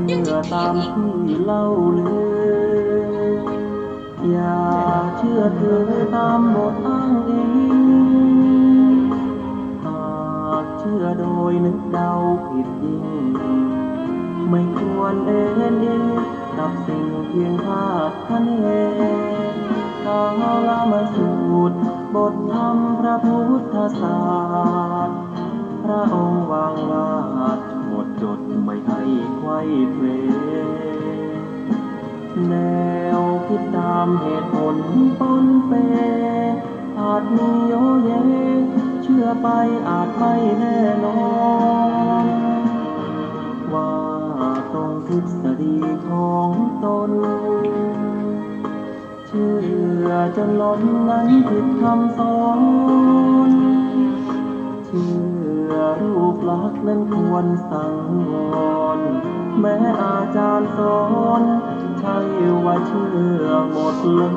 อตามที่เล่าเลยอย่าเชื่อเธอตามบทอ้างอิงหากเชื่อโดยนึกเดาผิดยิ่งไม่ควรเอ็นเองกับสิ่งเพียงคาดคะเนกาลมาสูตรบทธรรมพระพุทธศาสตร์พระองค์วางวาดหมดจดไม่ให้ไขว้เขวแนวคิดตามเหตุผลปนเปอาจมีโยเยเชื่อไปอาจไม่แน่นอนว่าตรงทฤษฎีของตนเชื่อจนล้นนั้นผิดคำสอนเชื่อรูปลักษณ์นั้นควรสังวรแม้อาจารย์สอนใช่ว่าเชื่อหมดเลย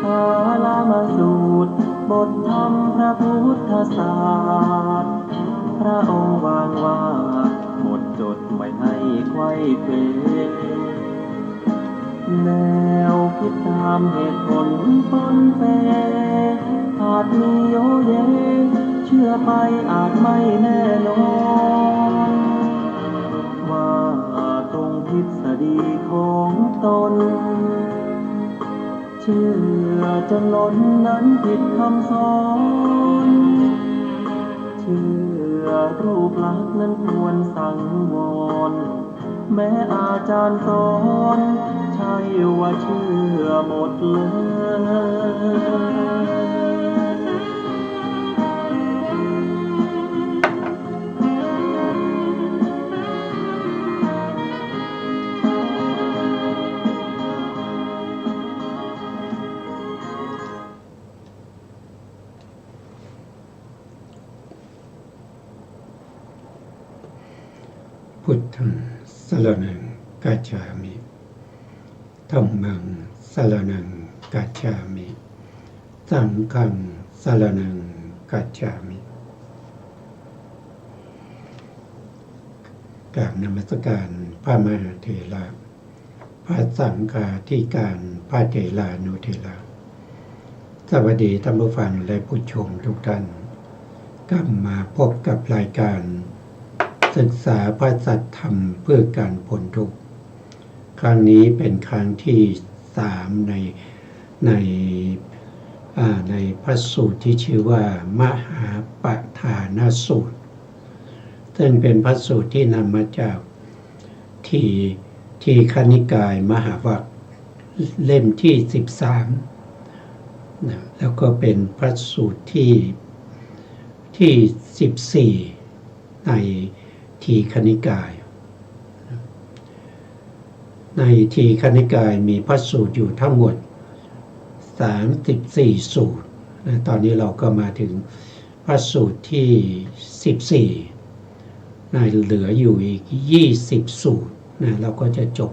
กาลมาสูตรบทธรรมพระพุทธศาสตร์พระองค์วางวาดหมดจดไม่ให้ไขว้เขวแนวคิดตามเหตุผลปนเปอาจมีโยเยเชื่อไปอาจไม่แน่นอนว่าตรงทฤษฎีของตนเชื่อจนล้นนั้นผิดคำสอนเชื่อรูปลักษณ์นั้นควรสังวรแม้อาจารย์สอนใช่ว่าเชื่อหมดเลยพุทธังสรณังกัจฉามิธัมมังสรณังกัจฉามิสังฆังสรณังกัจฉามิกราบนมัสการพระมหาเถระพระสังฆาธิการพระเถรานุเถระสวัสดีท่านผู้ฟังและผู้ชมทุกท่านกลับมาพบกับรายการศึกษาพระสัทธรรมเพื่อการพ้นทุกข์ครั้งนี้เป็นครั้งที่3ในพระสูตรที่ชื่อว่ามหาปทานสูตรซึ่งเป็นพระสูตรที่นำมาจากทีฆนิกายมหาวรรคเล่มที่13นะแล้วก็เป็นพระสูตรที่14ในทีฆนิกายในทีฆนิกายมีพระสูตรอยู่ทั้งหมด34สูตรนะตอนนี้เราก็มาถึงพระสูตรที่14นะเหลืออยู่อีก20สูตรนะเราก็จะจบ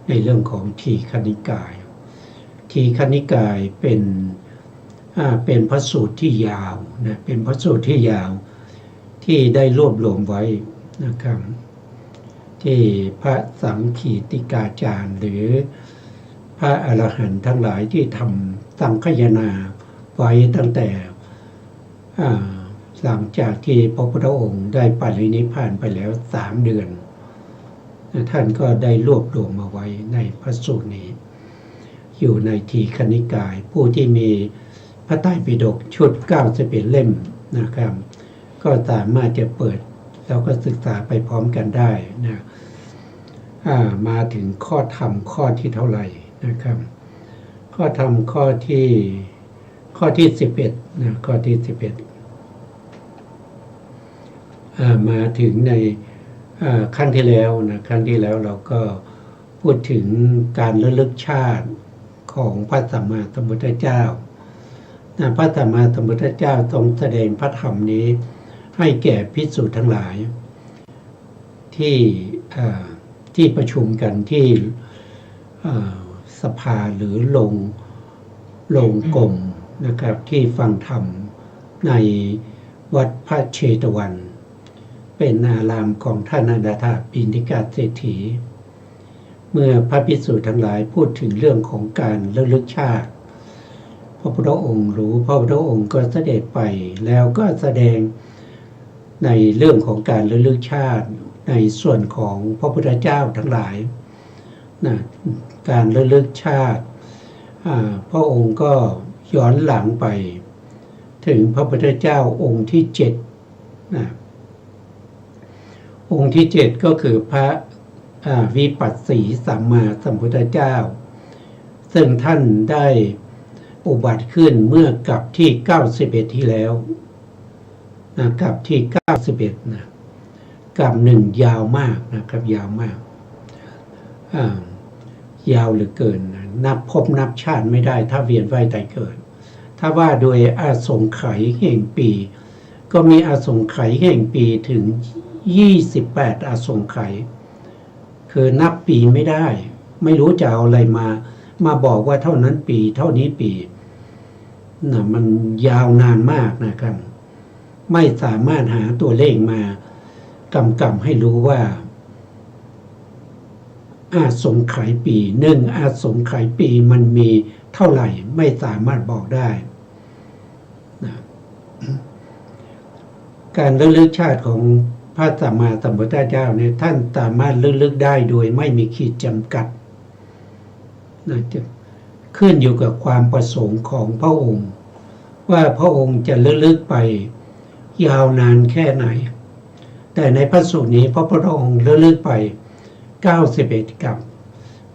ในเรื่องของทีฆนิกายทีฆนิกายเป็นพระสูตรที่ยาวนะเป็นพระสูตรที่ยาวที่ได้รวบรวมไว้นะครับที่พระสังคีติกาจารย์หรือพระอรหันต์ทั้งหลายที่ทำสังคายนาไว้ตั้งแต่หลังจากที่พระพุทธองค์ได้ปรินิพพานไปแล้ว3 เดือนท่านก็ได้รวบรวมมาไว้ในพระสูตรนี้อยู่ในทีฆนิกายผู้ที่มีพระไตรปิฎกชุด91เล่มนะครับก็สามารถจะเปิดแล้วก็ศึกษาไปพร้อมกันได้นะมาถึงข้อธรรมข้อที่เท่าไหร่นะครับข้อธรรมข้อที่11นะข้อที่11มาถึงในครั้งที่แล้วนะครั้งที่แล้วเราก็พูดถึงการระลึกชาติของพระสัมมาสัมพุทธเจ้า พระสัมมาสัมพุทธเจ้าทรงแสดงพระธรรมนี้ให้แก่ภิกษุทั้งหลายที่ประชุมกันที่สภาหรือลงกรมนะครับที่ฟังธรรมในวัดพระเชตวันเป็นอารามของท่านอนาถปิณฑิกเศรษฐีเมื่อพระภิกษุทั้งหลายพูดถึงเรื่องของการระลึกชาติพระพุทธองค์รู้พระพุทธองค์ก็เสด็จไปแล้วก็แสดงในเรื่องของการระลึกชาติในส่วนของพระพุทธเจ้าทั้งหลายนะการระลึกชาติพระองค์ก็ย้อนหลังไปถึงพระพุทธเจ้าองค์ที่7นะองค์ที่7ก็คือพระวิปัสสีสัมมาสัมพุทธเจ้าซึ่งท่านได้อุบัติขึ้นเมื่อกลับที่91ที่แล้วนะกลับที่91นะกลับหนึ่งยาวมากนะครับยาวมากยาวเหลือเกินนับพบนับชาติไม่ได้ถ้าเวียนว่ายตายเกิดถ้าว่าโดยอาสงไขยแห่งปีก็มีอาสงไขยแห่งปีถึง28อาสงไขยคือนับปีไม่ได้ไม่รู้จะเอาอะไรมาบอกว่าเท่านั้นปีเท่านี้ปีนะมันยาวนานมากนะครับไม่สามารถหาตัวเลขมากำกับให้รู้ว่าอาสงไขยปี1อาสงไขยปีมันมีเท่าไหร่ไม่สามารถบอกได้นะการระลึกชาติของพระสัมมาสัมพุทธเจ้าเนี่ยท่านสามารถระลึกได้โดยไม่มีขีดจำกัดนะจะขึ้นอยู่กับความประสงค์ของพระองค์ว่าพระองค์จะระลึกไปยาวนานแค่ไหนแต่ในพระสูตรนี้พระพุทธองค์ระลึกไป91กับ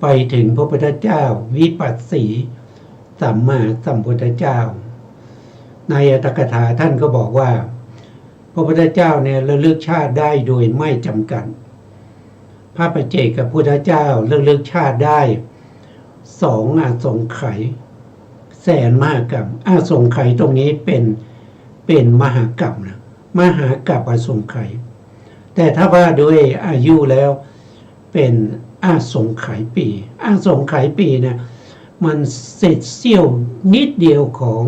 ไปถึงพระพุทธเจ้าวิปัสสีสัมมาสัมพุทธเจ้าในอัตถกถาท่านก็บอกว่าพระพุทธเจ้าเนี่ยระลึกชาติได้โดยไม่จำกัดพระปัจเจกพุทธเจ้าระลึกชาติได้2อาสงไขยแสนมหากรัปอาสงไขยตรงนี้เป็นมหากรัปนะมหากรัปอาสงไขยแต่ถ้าว่าด้วยอายุแล้วเป็นอาสงไขยปีอาสงไขยปีเนี่ยมันเศษเสี้ยวนิดเดียวของ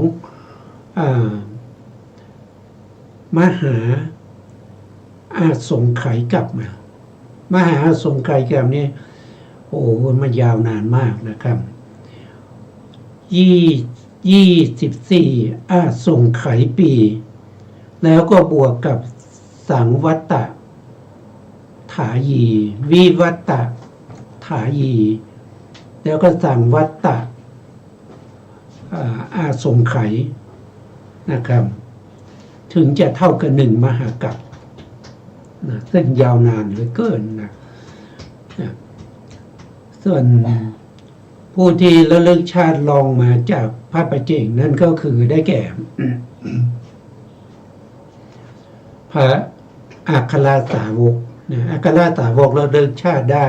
มหาอาสงไขยกลับมามหาอาสงไขยกลับนี่โอ้มันยาวนานมากนะครับ24อาสงไขยปีแล้วก็บวกกับสังวัตตถายีวิวัตตถายีแล้วก็สังวัตตอาสงไขยนะครับถึงจะเท่ากับ1มหากัปนะซึ่งยาวนานเหลือเกินนะส่วนผู้ที่ระลึกชาติลองมาจากพระปัจเจกนั่นก็คือได้แก่ พระอัครสาวกนะอัครสาวกระลึกชาติได้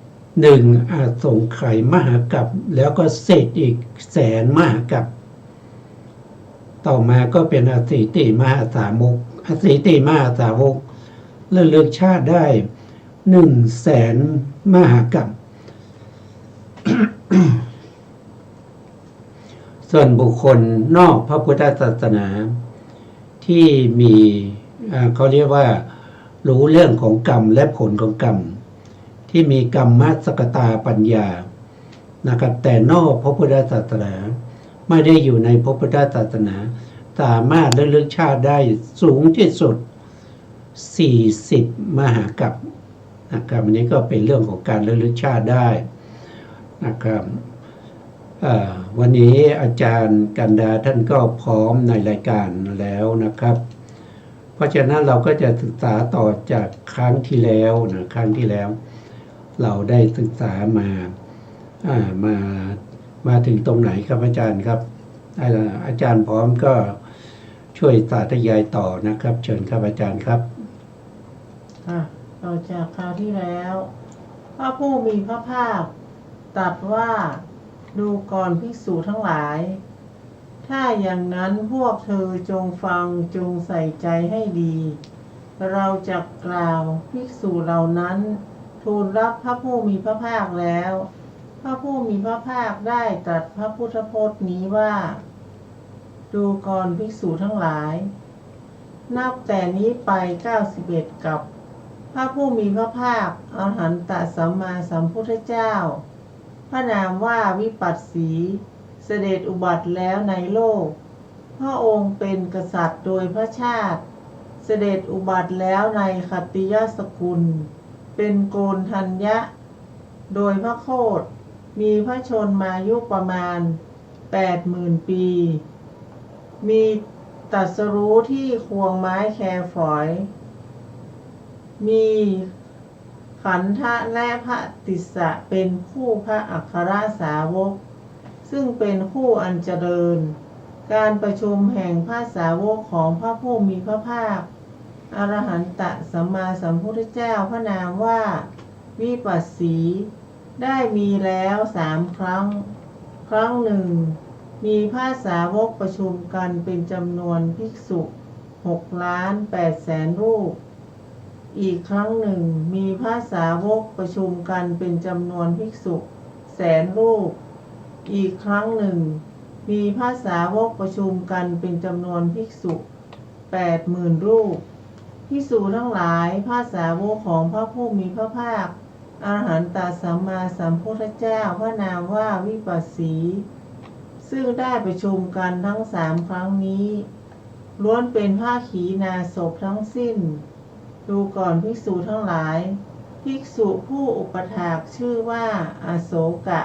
1อาสงไขยมหากัปแล้วก็เศษอีกแสนมหากัปต่อมาก็เป็นอสีติมหาสาวกอสีติมหาสาวกระลึกชาติได้100,000มหากัป ส่วนบุคคลนอกพระพุทธศาสนาที่มีเขาเรียกว่ารู้เรื่องของกรรมและผลของกรรมที่มีกรรมสกตาปัญญานะครับแต่นอกพระพุทธศาสนาไม่ได้อยู่ในพระพุทธศาสนาสามารถระลึกชาติได้สูงที่สุด40มหากัปนะครับอันนี้ก็เป็นเรื่องของการระลึกชาติได้นะครับวันนี้อาจารย์กันดาท่านก็พร้อมในรายการแล้วนะครับเพราะฉะนั้นเราก็จะศึกษาต่อจากครั้งที่แล้วนะครั้งที่แล้วเราได้ศึกษามาถึงตรงไหนครับอาจารย์ครับอาจารย์พร้อมก็ช่วยสาธยายต่อนะครับเชิญครับอาจารย์ครับต่อจากคราวที่แล้วพระผู้มีพระภาคตรัสว่าดูก่อนภิกษุทั้งหลาย ถ้าอย่างนั้นพวกเธอจงฟังจงใส่ใจให้ดี เราจะกล่าวภิกษุเหล่านั้นทูลรับพระผู้มีพระภาคแล้ว พระผู้มีพระภาคได้ตรัสพระพุทธพจน์นี้ว่า ดูก่อนภิกษุทั้งหลาย นับแต่นี้ไป91กับพระผู้มีพระภาคอรหันตสัมมาสัมพุทธเจ้าพระนามว่าวิปัสสีเสด็จอุบัติแล้วในโลกพระองค์เป็นกษัตริย์โดยพระชาติเสด็จอุบัติแล้วในขัตติยสกุลเป็นโกณฑัญญะโดยพระโคตรมีพระชนมายุประมาณ 80,000 ปีมีตรัสรู้ที่ควงไม้แคฝอยมีขันธะและพระติสสะเป็นคู่พระอัครสาวกซึ่งเป็นคู่อันเจริญการประชุมแห่งพระสาวกของพระผู้มีพระภาคอรหันตสัมมาสัมพุทธเจ้าพระนามว่าวิปัสสีได้มีแล้ว3 ครั้งครั้งหนึ่งมีพระสาวกประชุมกันเป็นจำนวนภิกษุ 6,800,000 รูปอีกครั้งหนึ่งมีพระสาวกประชุมกันเป็นจำนวนภิกษุ100,000 รูปอีกครั้งหนึ่งมีพระสาวกประชุมกันเป็นจำนวนภิกษุ 80,000 รูปภิกษุทั้งหลายพระสาวกของพระผู้มีพระภาคอรหันตสัมมาสัมพุทธเจ้าพระนามว่าวิปัสสีซึ่งได้ประชุมกันทั้ง3 ครั้งนี้ล้วนเป็นผ้าขีณาสพทั้งสิ้นดูก่อนภิกษุทั้งหลายภิกษุผู้อุปถากชื่อว่าอโศกะ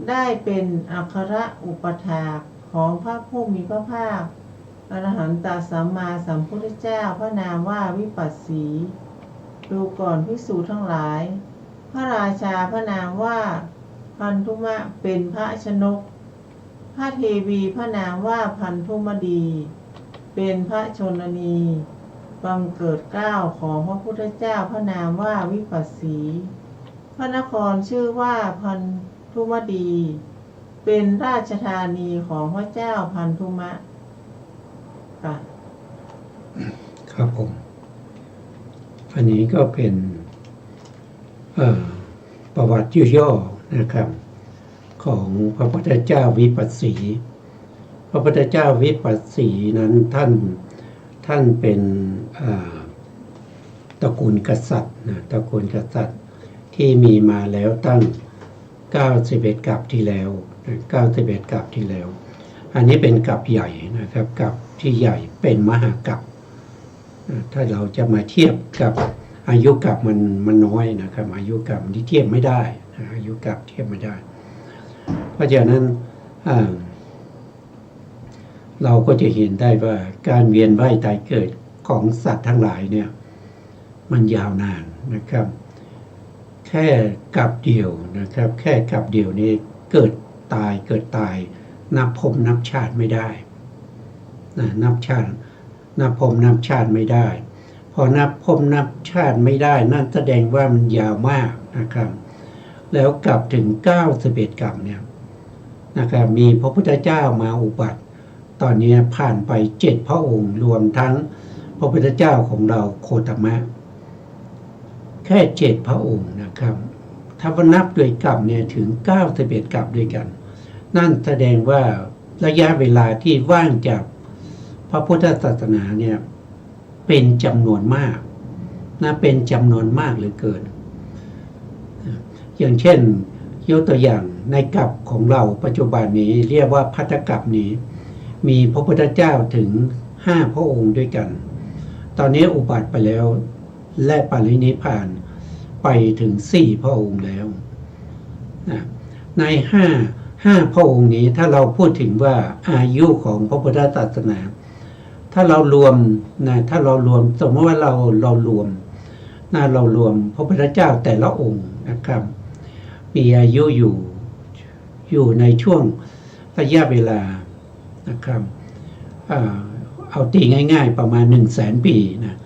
ได้เป็นอัครอุปถากของพระผู้มีพระภาคอรหันตสัมมาสัมพุทธเจ้าพระนามว่าวิปัสสีดูก่อนภิกษุทั้งหลายพระราชาพระนามว่าพันธุมะเป็นพระชนกพระเทวีพระนามว่าพันธุมดีเป็นพระชนนีบังเกิดเกล้าของพระพุทธเจ้าพระนามว่าวิปัสสีพระนครชื่อว่าพันธุมดีเป็นราชธานีของพระเจ้าพันธุมะค่ะครับผมอันนี้ก็เป็นประวัติย่อๆนะครับของพระพุทธเจ้าวิปัสสีพระพุทธเจ้าวิปัสสีนั้นท่านเป็นตระกูลกษัตริย์นะตระกูลกษัตริย์ที่มีมาแล้วตั้ง91 กัปที่แล้ว91 กัปที่แล้วอันนี้เป็นกัปใหญ่นะครับกัปที่ใหญ่เป็นมหากัปถ้าเราจะมาเทียบกับอายุกัปมันน้อยนะครับอายุกัปที่เทียบไม่ได้อายุกัปเทียบไม่ได้เพราะฉะนั้นเราก็จะเห็นได้ว่าการเวียนว่ายตายเกิดของสัตว์ทั้งหลายเนี่ยมันยาวนานนะครับแค่กัปเดียวนะครับแค่กัปเดียวนี้เกิดตายนับภพนับชาติไม่ได้นับภพนับชาติไม่ได้พอนับภพนับชาติไม่ได้นั่นแสดงว่ามันยาวมากนะครับแล้วกลับถึง91 กัปเนี่ยนะครับมีพระพุทธเจ้ามาอุบัติตอนนี้ผ่านไป7 พระองค์รวมทั้งพระพุทธเจ้าของเราโคตมะแค่7 พระองค์นะครับถ้านับด้วยกัปเนี่ยถึง91 กัปด้วยกันนั่นแสดงว่าระยะเวลาที่ว่างจากพระพุทธศาสนาเนี่ยเป็นจำนวนมากเป็นจำนวนมากเหลือเกินอย่างเช่นยกตัวอย่างในกัปของเราปัจจุบันนี้เรียกว่าภัตตกัปนี้มีพระพุทธเจ้าถึง5 พระองค์ด้วยกันตอนนี้อุบัติไปแล้วและปรินิพพานไปถึง4 พระองค์แล้วใน5 พระองค์นี้ถ้าเราพูดถึงว่าอายุของพระพุทธศาสนาถ้าเรารวมสมมติว่าเรารวมพระพุทธเจ้าแต่ละองค์นะครับมีอายุอยู่ในช่วงระยะเวลานะครับเอาตีง่ายๆประมาณ 100,000 ปีนะ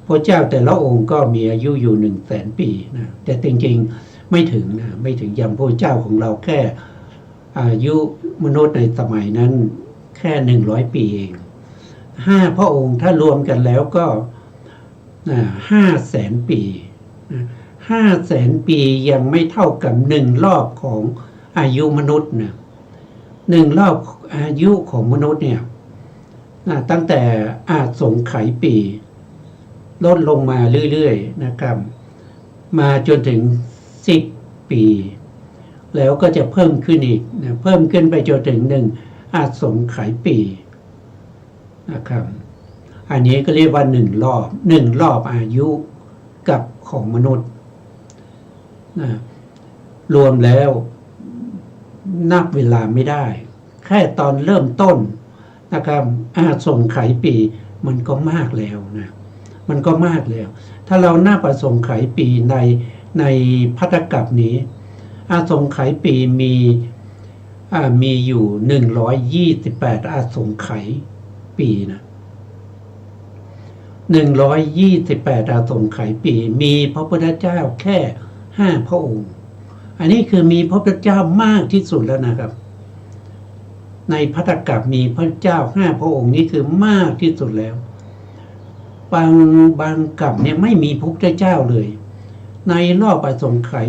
พระเจ้าแต่ละองค์ก็มีอายุอยู่ 100,000 ปีนะแต่จริงๆไม่ถึงอย่างพระเจ้าของเราแค่อายุมนุษย์ในสมัยนั้นแ แค่100 ปีเอง5 พระองค์ถ้ารวมกันแล้วก็500,000 ปี500,000 ปียังไม่เท่ากับ1 รอบของอายุมนุษย์นะ1 รอบอายุของมนุษย์เนี่ยตั้งแต่อาสงไขยปีลดลงมาเรื่อยๆนะครับมาจนถึง10 ปีแล้วก็จะเพิ่มขึ้นอีกนะเพิ่มขึ้นไปจนถึง1 อาสงไขยปีนะครับอันนี้ก็เรียกว่า1 รอบอายุกับของมนุษย์นะรวมแล้วนับเวลาไม่ได้แค่ตอนเริ่มต้นนะครับอาสงไขยปีมันก็มากแล้วนะมันก็มากแล้วถ้าเรานับอาสงไขยปีในภัตตกัปนี้อาสงไขยปีมีอยู่128 อาสงไขยปีนะ128 อาสงไขยปีมีพระพุทธเจ้าแค่5 พระองค์อันนี้คือมีพระพุทธเจ้ามากที่สุดแล้วนะครับในภัตตกัปมีพระเจ้า5 พระองค์นี้คือมากที่สุดแล้วบางกัปเนี่ยไม่มีพระพุทธเจ้าเลยในรอบอาสงไขย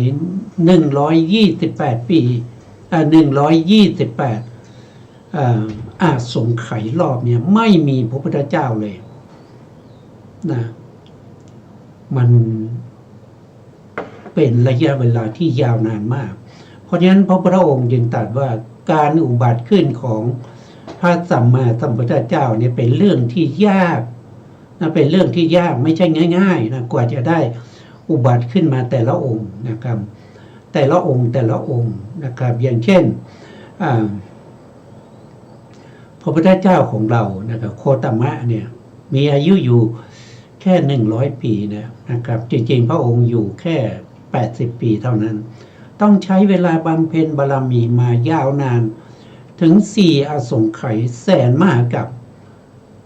128 ปี128อาสงไขยรอบเนี่ยไม่มีพระพุทธเจ้าเลยนะมันเป็นระยะเวลาที่ยาวนานมากเพราะฉะนั้นพระพุทธองค์จึงตรัสว่าการอุบัติขึ้นของพระสัมมาสัมพุทธเจ้าเนี่ยเป็นเรื่องที่ยากนะเป็นเรื่องที่ยากไม่ใช่ง่ายๆนะกว่าจะได้อุบัติขึ้นมาแต่ละองค์นะครับแต่ละองค์นะครับอย่างเช่นพระพุทธเจ้าของเรานะครับโคตมะเนี่ยมีอายุอยู่แค่100 ปีนะครับจริงๆพระองค์อยู่แค่80 ปีเท่านั้นต้องใช้เวลาบำเพ็ญบารมีมายาวนานถึง4 อาสงไขยแสนมหากัป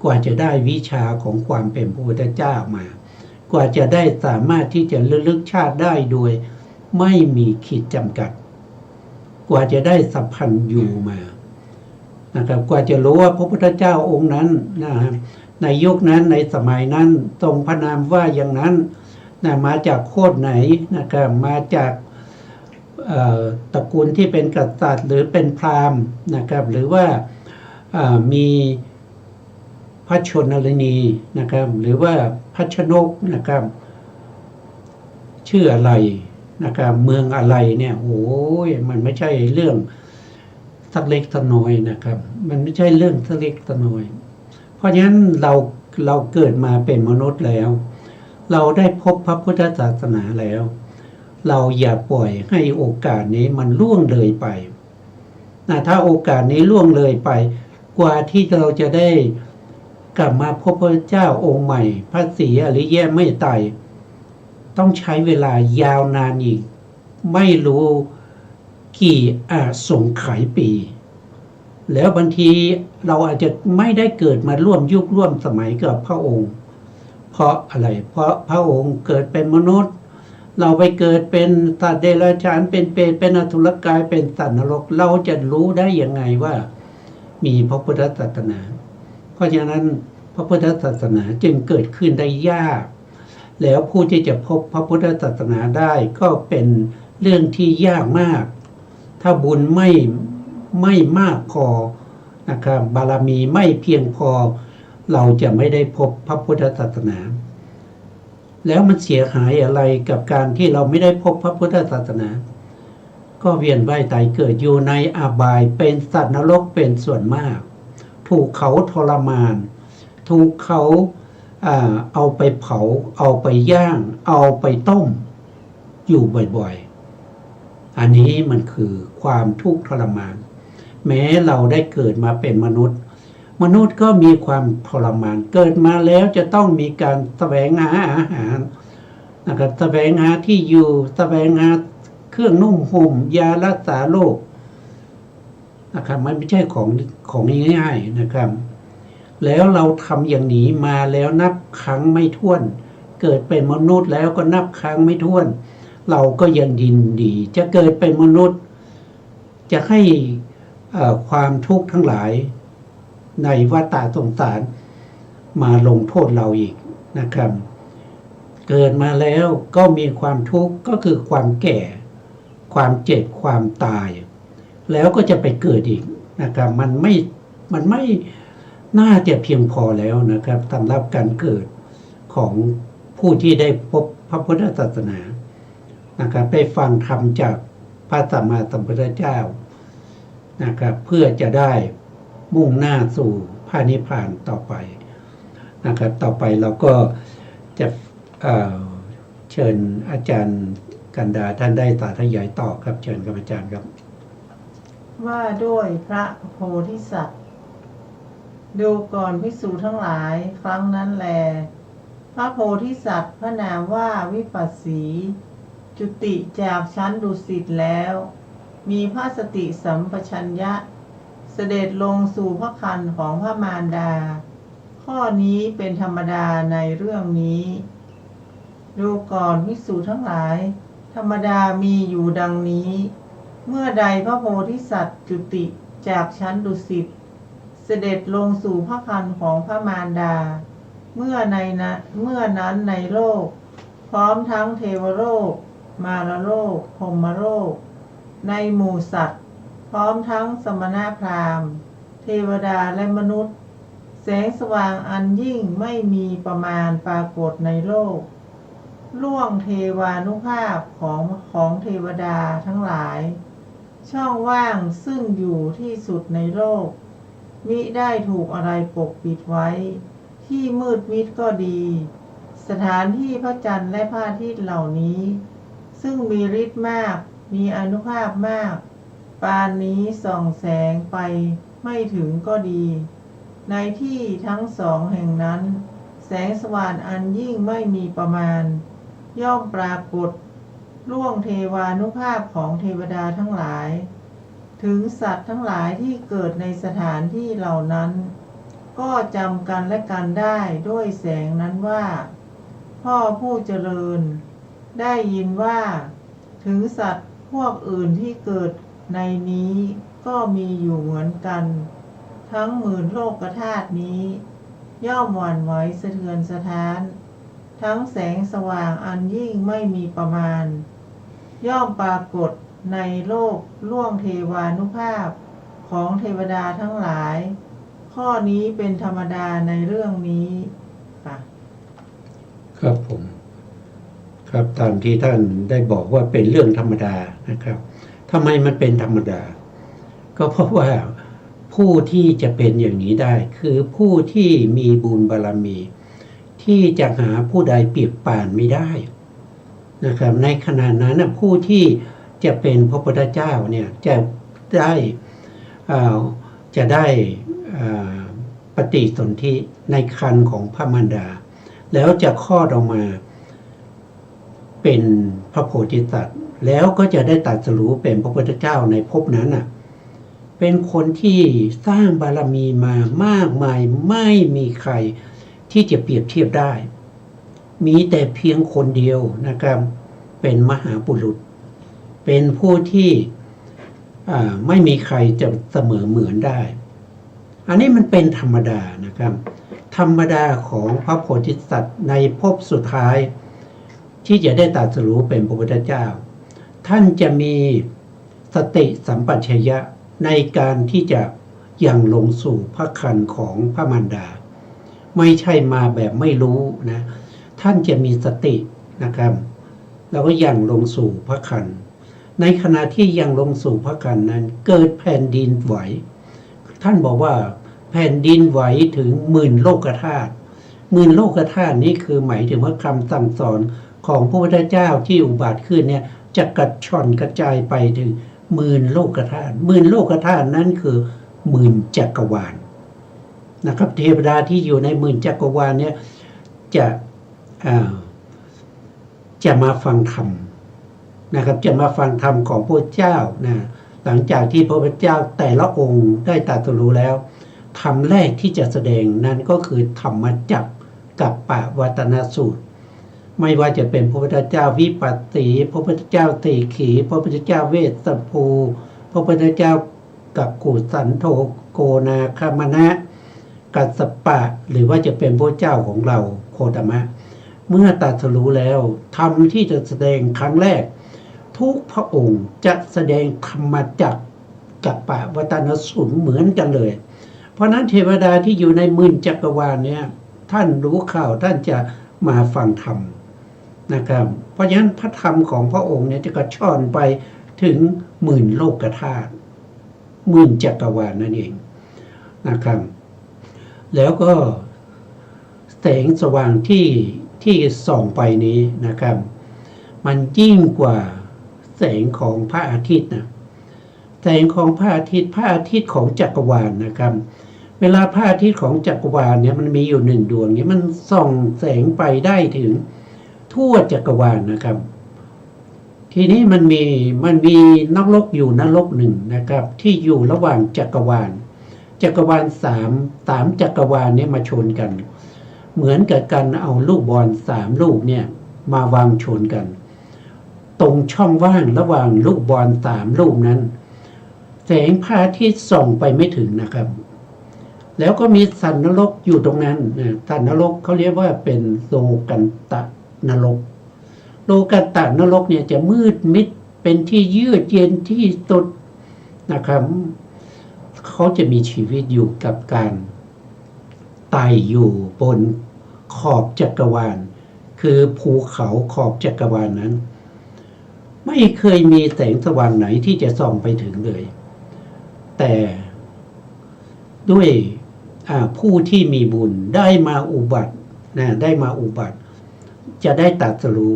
กว่าจะได้วิชาของความเป็นพระพุทธเจ้ามากว่าจะได้สามารถที่จะระลึกชาติได้โดยไม่มีขีดจำกัดกว่าจะได้สัพพัญญูมานะครับกว่าจะรู้ว่าพระพุทธเจ้าองค์นั้นนะครับในยุคนั้นในสมัยนั้นทรงพระนามว่าอย่างนั้นนะมาจากโคตรไหนนะครับมาจากตระกูลที่เป็นกษัตริย์หรือเป็นพราหมณ์นะครับหรือว่ามีพระชนนีนะครับหรือว่าพระชนกนะครับชื่ออะไรนะครับเมืองอะไรเนี่ยโอ้ยมันไม่ใช่เรื่องสักเล็กสักน้อยนะครับมันไม่ใช่เรื่องสักเล็กสักน้อยเพราะฉะนั้นเราเกิดมาเป็นมนุษย์แล้วเราได้พบพระพุทธศาสนาแล้วเราอย่าปล่อยให้โอกาสนี้มันล่วงเลยไปนะถ้าโอกาสนี้ล่วงเลยไปกว่าที่เราจะได้กลับมาพบพระเจ้าองค์ใหม่พระศรีอริยเมตไตรต้องใช้เวลายาวนานอีกไม่รู้กี่อาสงไขยปีแล้วบางทีเราอาจจะไม่ได้เกิดมาร่วมยุคร่วมสมัยกับพระองค์เพราะอะไรเพราะพระองค์เกิดเป็นมนุษย์เราไปเกิดเป็นสัตว์เดรัจฉานเป็นเปรตเป็นอสุรกายเป็นสัตว์นรกเราจะรู้ได้ยังไงว่ามีพระพุทธศาสนาเพราะฉะนั้นพระพุทธศาสนาจึงเกิดขึ้นได้ยากแล้วผู้ที่จะพบพระพุทธศาสนาได้ก็เป็นเรื่องที่ยากมากถ้าบุญไม่มากพอนะครับบารมีไม่เพียงพอเราจะไม่ได้พบพระพุทธศาสนาแล้วมันเสียหายอะไรกับการที่เราไม่ได้พบพระพุทธศาสนาก็เวียนว่ายตายเกิดอยู่ในอบายเป็นสัตว์นรกเป็นส่วนมากถูกเขาทรมานถูกเขาเอาไปเผาเอาไปย่างเอาไปต้มอยู่บ่อยๆอันนี้มันคือความทุกข์ทรมานแม้เราได้เกิดมาเป็นมนุษย์ก็มีความทรมานเกิดมาแล้วจะต้องมีการแสวงหาอาหารนะครับแสวงหาที่อยู่แสวงหาเครื่องนุ่งห่มยารักษาโรคนะครับมันไม่ใช่ของง่ายๆนะครับแล้วเราทำอย่างนี้มาแล้วนับครั้งไม่ถ้วนเกิดเป็นมนุษย์แล้วก็นับครั้งไม่ถ้วนเราก็ยังยินดีจะเกิดเป็นมนุษย์จะให้ความทุกข์ทั้งหลาย ในวัฏฏะสงสารมาลงโทษเราอีกนะครับเกิดมาแล้วก็มีความทุกข์ก็คือความแก่ความเจ็บความตายแล้วก็จะไปเกิดอีกนะครับมันไม่น่าจะเพียงพอแล้วนะครับสำหรับการเกิดของผู้ที่ได้พบพระพุทธศาสนานะครับได้ฟังธรรมจากพระสัมมาสัมพุทธเจ้านะครับเพื่อจะได้มุ่งหน้าสู่พระนิพพานต่อไปนะครับต่อไปเราก็จะเชิญอาจารย์กันดาท่านได้สาธยายต่อครับเชิญครับอาจารย์ครับว่าด้วยพระโพธิสัตว์ดูก่อนภิกษุทั้งหลายครั้งนั้นแลพระโพธิสัตว์พระนามว่าวิปัสสีจุติจากชั้นดุสิตแล้วมีพระสติสัมปชัญญะเสด็จลงสู่พระครรภ์ของพระมารดาข้อนี้เป็นธรรมดาในเรื่องนี้ดูก่อนภิกษุทั้งหลายธรรมดามีอยู่ดังนี้เมื่อใดพระโพธิสัตว์จุติจากชั้นดุสิตเสด็จลงสู่พระครรภ์ของพระมารดาเมื่อนั้นในโลกพร้อมทั้งเทวโลกมารโลกพรหมโลกในหมู่สัตว์พร้อมทั้งสมณพราหมณ์เทวดาและมนุษย์แสงสว่างอันยิ่งไม่มีประมาณปรากฏในโลกล่วงเทวานุภาพของเทวดาทั้งหลายช่องว่างซึ่งอยู่ที่สุดในโลกมิได้ถูกอะไรปกปิดไว้ที่มืดมิดก็ดีสถานที่พระจันทร์และพระอาทิตย์เหล่านี้ซึ่งมีฤทธิ์มากมีอานุภาพมากปานนี้ส่องแสงไปไม่ถึงก็ดีในที่ทั้งสองแห่งนั้นแสงสว่างอันยิ่งไม่มีประมาณย่อมปรากฏล่วงเทวานุภาพของเทวดาทั้งหลายถึงสัตว์ทั้งหลายที่เกิดในสถานที่เหล่านั้นก็จำกันและกันได้ด้วยแสงนั้นว่าพ่อผู้เจริญได้ยินว่าถึงสัตว์พวกอื่นที่เกิดในนี้ก็มีอยู่เหมือนกันทั้งหมื่นโลกธาตุนี้ย่อมหวั่นไหวสะเทือนสะท้านทั้งแสงสว่างอันยิ่งไม่มีประมาณย่อมปรากฏในโลกล่วงเทวานุภาพของเทวดาทั้งหลายข้อนี้เป็นธรรมดาในเรื่องนี้ค่ะครับผมครับตามที่ท่านได้บอกว่าเป็นเรื่องธรรมดานะครับทำไมมันเป็นธรรมดาก็เพราะว่าผู้ที่จะเป็นอย่างนี้ได้คือผู้ที่มีบุญบารมีที่จะหาผู้ใดเปรียบปานไม่ได้นะครับในขณะนั้นผู้ที่จะเป็นพระพุทธเจ้าเนี่ยจะได้ปฏิสนธิในครรภ์ของพระมารดาแล้วจะคลอดออกมาเป็นพระโพธิสัตว์แล้วก็จะได้ตรัสรู้เป็นพระพุทธเจ้าในภพนั้นเป็นคนที่สร้างบารมีมามากมายไม่มีใครที่จะเปรียบเทียบได้มีแต่เพียงคนเดียวนะครับเป็นมหาบุรุษเป็นผู้ที่ไม่มีใครจะเสมอเหมือนได้อันนี้มันเป็นธรรมดานะครับธรรมดาของพระโพธิสัตว์ในภพสุดท้ายที่จะได้ตรัสรู้เป็นพระพุทธเจ้าท่านจะมีสติสัมปชัญญะในการที่จะยังลงสู่พระครรภ์ของพระมารดาไม่ใช่มาแบบไม่รู้นะท่านจะมีสตินะครับแล้วก็ยังลงสู่พระครรภ์ในขณะที่ยังลงสู่พระครรภ์นั้นเกิดแผ่นดินไหวท่านบอกว่าแผ่นดินไหวถึง10,000 โลกธาตุ10,000 โลกธาตุนี้คือหมายถึงว่าคำสั่งสอนของพระพุทธเจ้าที่อุบัติขึ้นเนี่ยจะกระชอนกระจายไปถึง10,000 โลกธาตุ10,000 โลกธาตุนั้นคือ10,000 จักรวาลนะครับเทวดาที่อยู่ใน10,000 จักรวาลเนี่ยจะมาฟังธรรมนะครับจะมาฟังธรรมของพระเจ้านะหลังจากที่พระพุทธเจ้าแต่ละองค์ได้ตรัสรู้แล้วธรรมแรกที่จะแสดงนั้นก็คือธรรมจักรกับปวัตตนสูตรไม่ว่าจะเป็นพระพุทธเจ้าวิปัสสีพระพุทธเจ้าตีขีพระพุทธเจ้าเวสสัพพูพระพุทธเจ้ากัปกุสันโธโกนาคามนะ กัสสปะหรือว่าจะเป็นพระเจ้าของเราโคตมะเมื่อตรัสรู้แล้วธรรมที่จะแสดงครั้งแรกทุกพระองค์จะแสดงธรรมจักรกัปปะวัตนสูตรเหมือนกันเลยเพราะนั้นเทวดาที่อยู่ในหมื่นจักรวาลเนี่ยท่านรู้ข่าวท่านจะมาฟังธรรมนะครับเพราะฉะนั้นพระธรรมของพระองค์เนี่ยจะกระช่อนไปถึงหมื่นโลกธาตุหมื่นจักรวาลนั่นเองนะครับแล้วก็แสงสว่างที่ส่องไปนี้นะครับมันยิ่งกว่าแสงของพระอาทิตย์นะแสงของพระอาทิตย์ของจักรวาลนะครับเวลาพระอาทิตย์ของจักรวาลเนี่ยมันมีอยู่หนึ่งดวงเนี่ยมันส่องแสงไปได้ถึงทั่วจักรวาลนะครับทีนี้มันมีนรกอยู่นรกหนึ่งนะครับที่อยู่ระหว่างจักรวาลสามจักรวาลเนี่ยมาชนกันเหมือนกับการเอาลูกบอล3ลูกเนี่ยมาวางชนกันตรงช่องว่างระหว่างลูกบอล3ลูกนั้นแสงพระอาทิตย์ส่องไปไม่ถึงนะครับแล้วก็มีสัตว์นรกอยู่ตรงนั้นสัตว์นรกเขาเรียกว่าเป็นโลกันตะนรกโลกันตะนรกเนี่ยจะมืดมิดเป็นที่เยือกเย็นที่สุดนะครับเขาจะมีชีวิตอยู่กับการไต่อยู่บนขอบจักรวาลคือภูเขาขอบจักรวาลนั้นไม่เคยมีแสงสว่างไหนที่จะส่องไปถึงเลยแต่ด้วยผู้ที่มีบุญได้มาอุบัติจะได้ตรัสรู้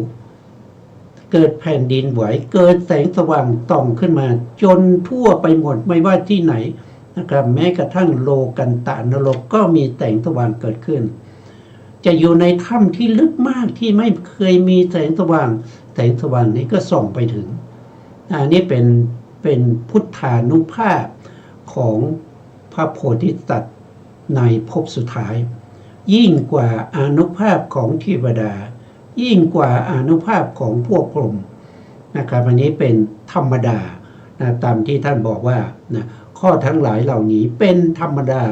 เกิดแผ่นดินไหวเกิดแสงสว่างส่องขึ้นมาจนทั่วไปหมดไม่ว่าที่ไหนนะครับแม้กระทั่งโลกันตะนรกก็มีแสงสว่างเกิดขึ้นจะอยู่ในถ้ำที่ลึกมากที่ไม่เคยมีแสงสว่างนี้ก็ส่องไปถึงอันนี้เป็นพุทธานุภาพของพระโพธิสัตว์ในภพสุดท้ายยิ่งกว่าอานุภาพของเทวดายิ่งกว่าอานุภาพของพวกพรหมนะครับอันนี้เป็นธรรมดาตามที่ท่านบอกว่าข้อทั้งหลายเหล่านี้เป็นธรรมดา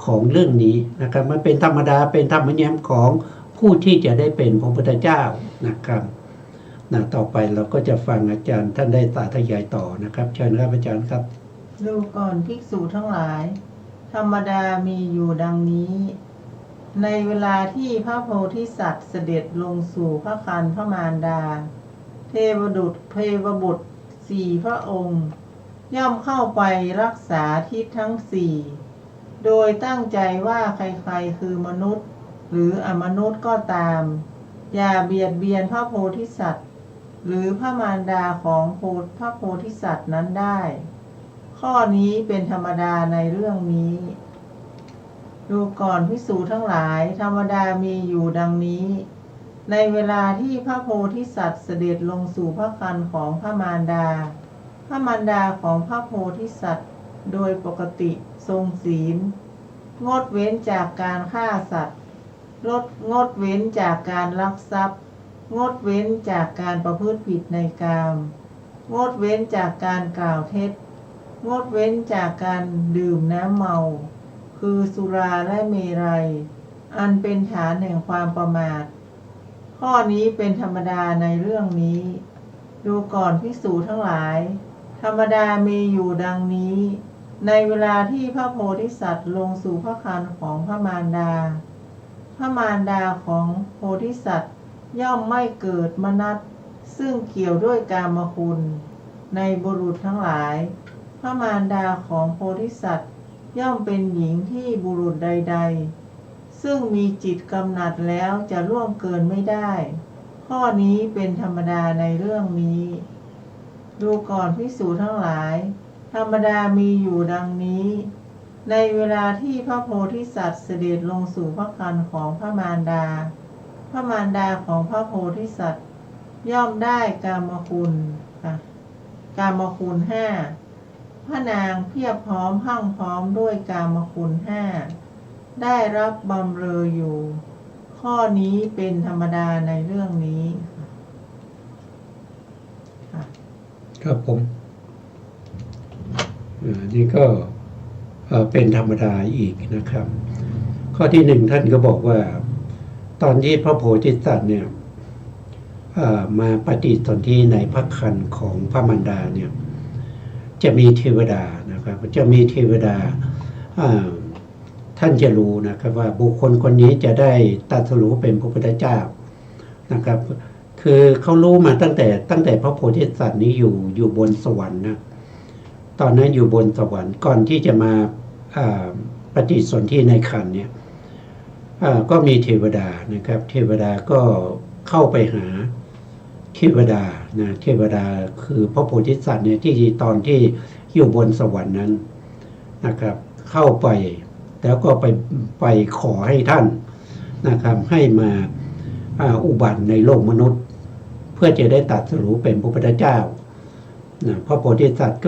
ของเรื่องนี้นะครับมันเป็นธรรมดาเป็นธรรมเนียมของผู้ที่จะได้เป็นพระพุทธเจ้านะครับต่อไปเราก็จะฟังอาจารย์ท่านได้สาธยายต่อนะครับเชิญครับอาจารย์ครับดูก่อนภิกษุทั้งหลายธรรมดามีอยู่ดังนี้ในเวลาที่พระโพธิสัตว์เสด็จลงสู่พระครรภ์พระมารดาเทวบุตร4พระองค์ย่อมเข้าไปรักษาทิศทั้ง4โดยตั้งใจว่าใครๆคือมนุษย์หรืออมนุษย์ก็ตามอย่าเบียดเบียนพระโพธิสัตว์หรือพระมารดาของพระโพธิสัตว์นั้นได้ข้อนี้เป็นธรรมดาในเรื่องนี้ดูก่อนภิกษุทั้งหลายธรรมดามีอยู่ดังนี้ในเวลาที่พระโพธิสัตว์เสด็จลงสู่พระครรภ์ของพระมารดาของพระโพธิสัตว์โดยปกติทรงศีลงดเว้นจากการฆ่าสัตว์งดเว้นจากการลักทรัพย์งดเว้นจากการประพฤติผิดในกามงดเว้นจากการกล่าวเท็จงดเว้นจากการดื่มน้ำเมาคือสุราและเมรัยอันเป็นฐานแห่งความประมาทข้อนี้เป็นธรรมดาในเรื่องนี้ดูก่อนภิกษุทั้งหลายธรรมดามีอยู่ดังนี้ในเวลาที่พระโพธิสัตว์ลงสู่พระครรภ์ของพระมารดาของโพธิสัตว์ย่อมไม่เกิดมนัสซึ่งเกี่ยวด้วยกามคุณในบุรุษทั้งหลายพระมารดาของโพธิสัตว์ย่อมเป็นหญิงที่บุรุษใดๆซึ่งมีจิตกำหนัดแล้วจะล่วงเกินไม่ได้ข้อนี้เป็นธรรมดาในเรื่องนี้ดูก่อนภิกษุทั้งหลายธรรมดามีอยู่ดังนี้ในเวลาที่พระโพธิสัตว์เสด็จลงสู่พระครรภ์ของพระมารดาของพระโพธิสัตว์ย่อมได้กามคุณ5พระนางเพียบพร้อมพรั่งพร้อมด้วยกามคุณ5ได้รับบำเรออยู่ข้อนี้เป็นธรรมดาในเรื่องนี้ครับผมนี่ก็เป็นธรรมดาอีกนะครับ ข้อที่หนึ่งท่านก็บอกว่าตอนที่พระโพธิสัตว์เนี่ยมาปฏิสนธิในพระครรภ์ของพระมารดาเนี่ยจะมีเทวดานะครับจะมีเทวดาท่านจะรู้นะครับว่าบุคคลคนนี้จะได้ตรัสรู้เป็นพระพุทธเจ้านะครับคือเขารู้มาตั้งแต่พระโพธิสัตว์นี้อยู่บนสวรรค์นะตอนนั้นอยู่บนสวรรค์ก่อนที่จะมาปฏิสนธิในครรภ์เนี่ยก็มีเทวดานะครับเทวดาก็เข้าไปหาเทวดานะเทวดาคือพระโพธิสัตว์เนี่ยที่ตอนที่อยู่บนสวรรค์นั้นนะครับเข้าไปแล้วก็ไปขอให้ท่านนะครับให้มาอุบัติในโลกมนุษย์เพื่อจะได้ตรัสรู้เป็นพระพุทธเจ้านะพระโพธิสัตว์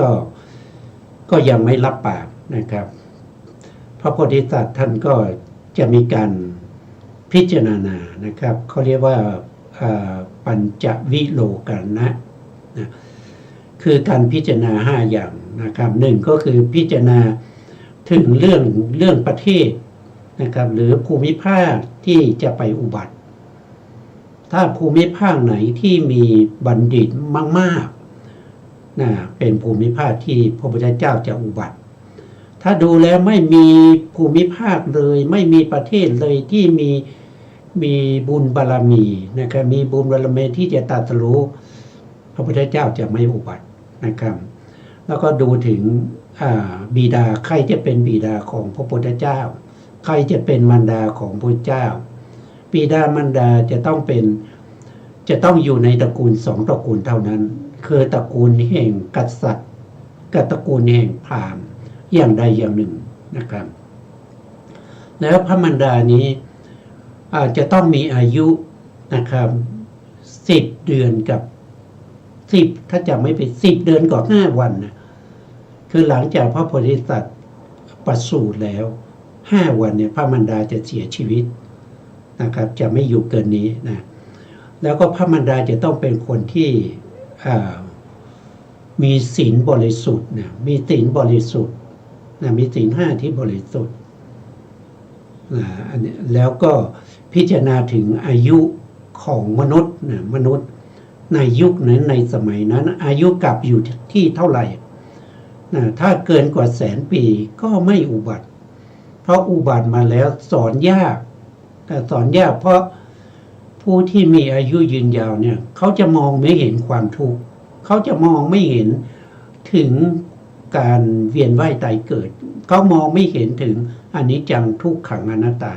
ก็ยังไม่รับปากนะครับพระโพธิสัตว์ท่านก็จะมีการพิจารณานะครับเขาเรียกว่าปัญจวิโลกานะคือการพิจารณา5อย่างนะครับหนึ่งก็คือพิจารณาถึงเรื่องประเทศนะครับหรือภูมิภาคที่จะไปอุบัติถ้าภูมิภาคไหนที่มีบัณฑิตมากๆนะเป็นภูมิภาคที่พระพุทธเจ้าจะอุบัติถ้าดูแล้วไม่มีภูมิภาคเลยไม่มีประเทศเลยที่มีบุญบารมีนะครับมีบุญบารมีที่จะตรัสรู้พระพุทธเจ้าจะไม่อุบัตินะครับแล้วก็ดูถึงบิดาใครจะเป็นบิดาของพระพุทธเจ้าใครจะเป็นมารดาของพระพุทธเจ้าบิดามารดาจะต้องอยู่ในตระกูล2ตระกูลเท่านั้นคือตระกูลแห่งกษัตริย์กับตระกูลแห่งพราหมณ์อย่างใดอย่างหนึ่งนะครับแล้วพระมารดานี้จะต้องมีอายุนะครับ10 เดือนกับ10ถ้าจะไม่เป็น10 เดือนกับ5 วันนะคือหลังจากพระโพธิสัตว์ประสูติแล้ว5 วันเนี่ยพระมารดาจะเสียชีวิตนะครับจะไม่อยู่เกินนี้นะแล้วก็พระมารดาจะต้องเป็นคนที่มีศีลบริสุทธิ์นะมีศีลบริสุทธิ์นะมีศีล5ที่บริสุทธิ์อันนี้แล้วก็พิจารณาถึงอายุของมนุษย์นะมนุษย์ในยุคนั้นในสมัยนั้นอายุกลับอยู่ที่เท่าไหร่นะถ้าเกินกว่า100,000 ปีก็ไม่อุบัติเพราะอุบัติมาแล้วสอนยากแต่สอนยากเพราะผู้ที่มีอายุยืนยาวเนี่ยเขาจะมองไม่เห็นความทุกข์เขาจะมองไม่เห็นถึงการเวียนว่ายตายเกิดเขามองไม่เห็นถึงอนิจจังทุกขังอนัตตา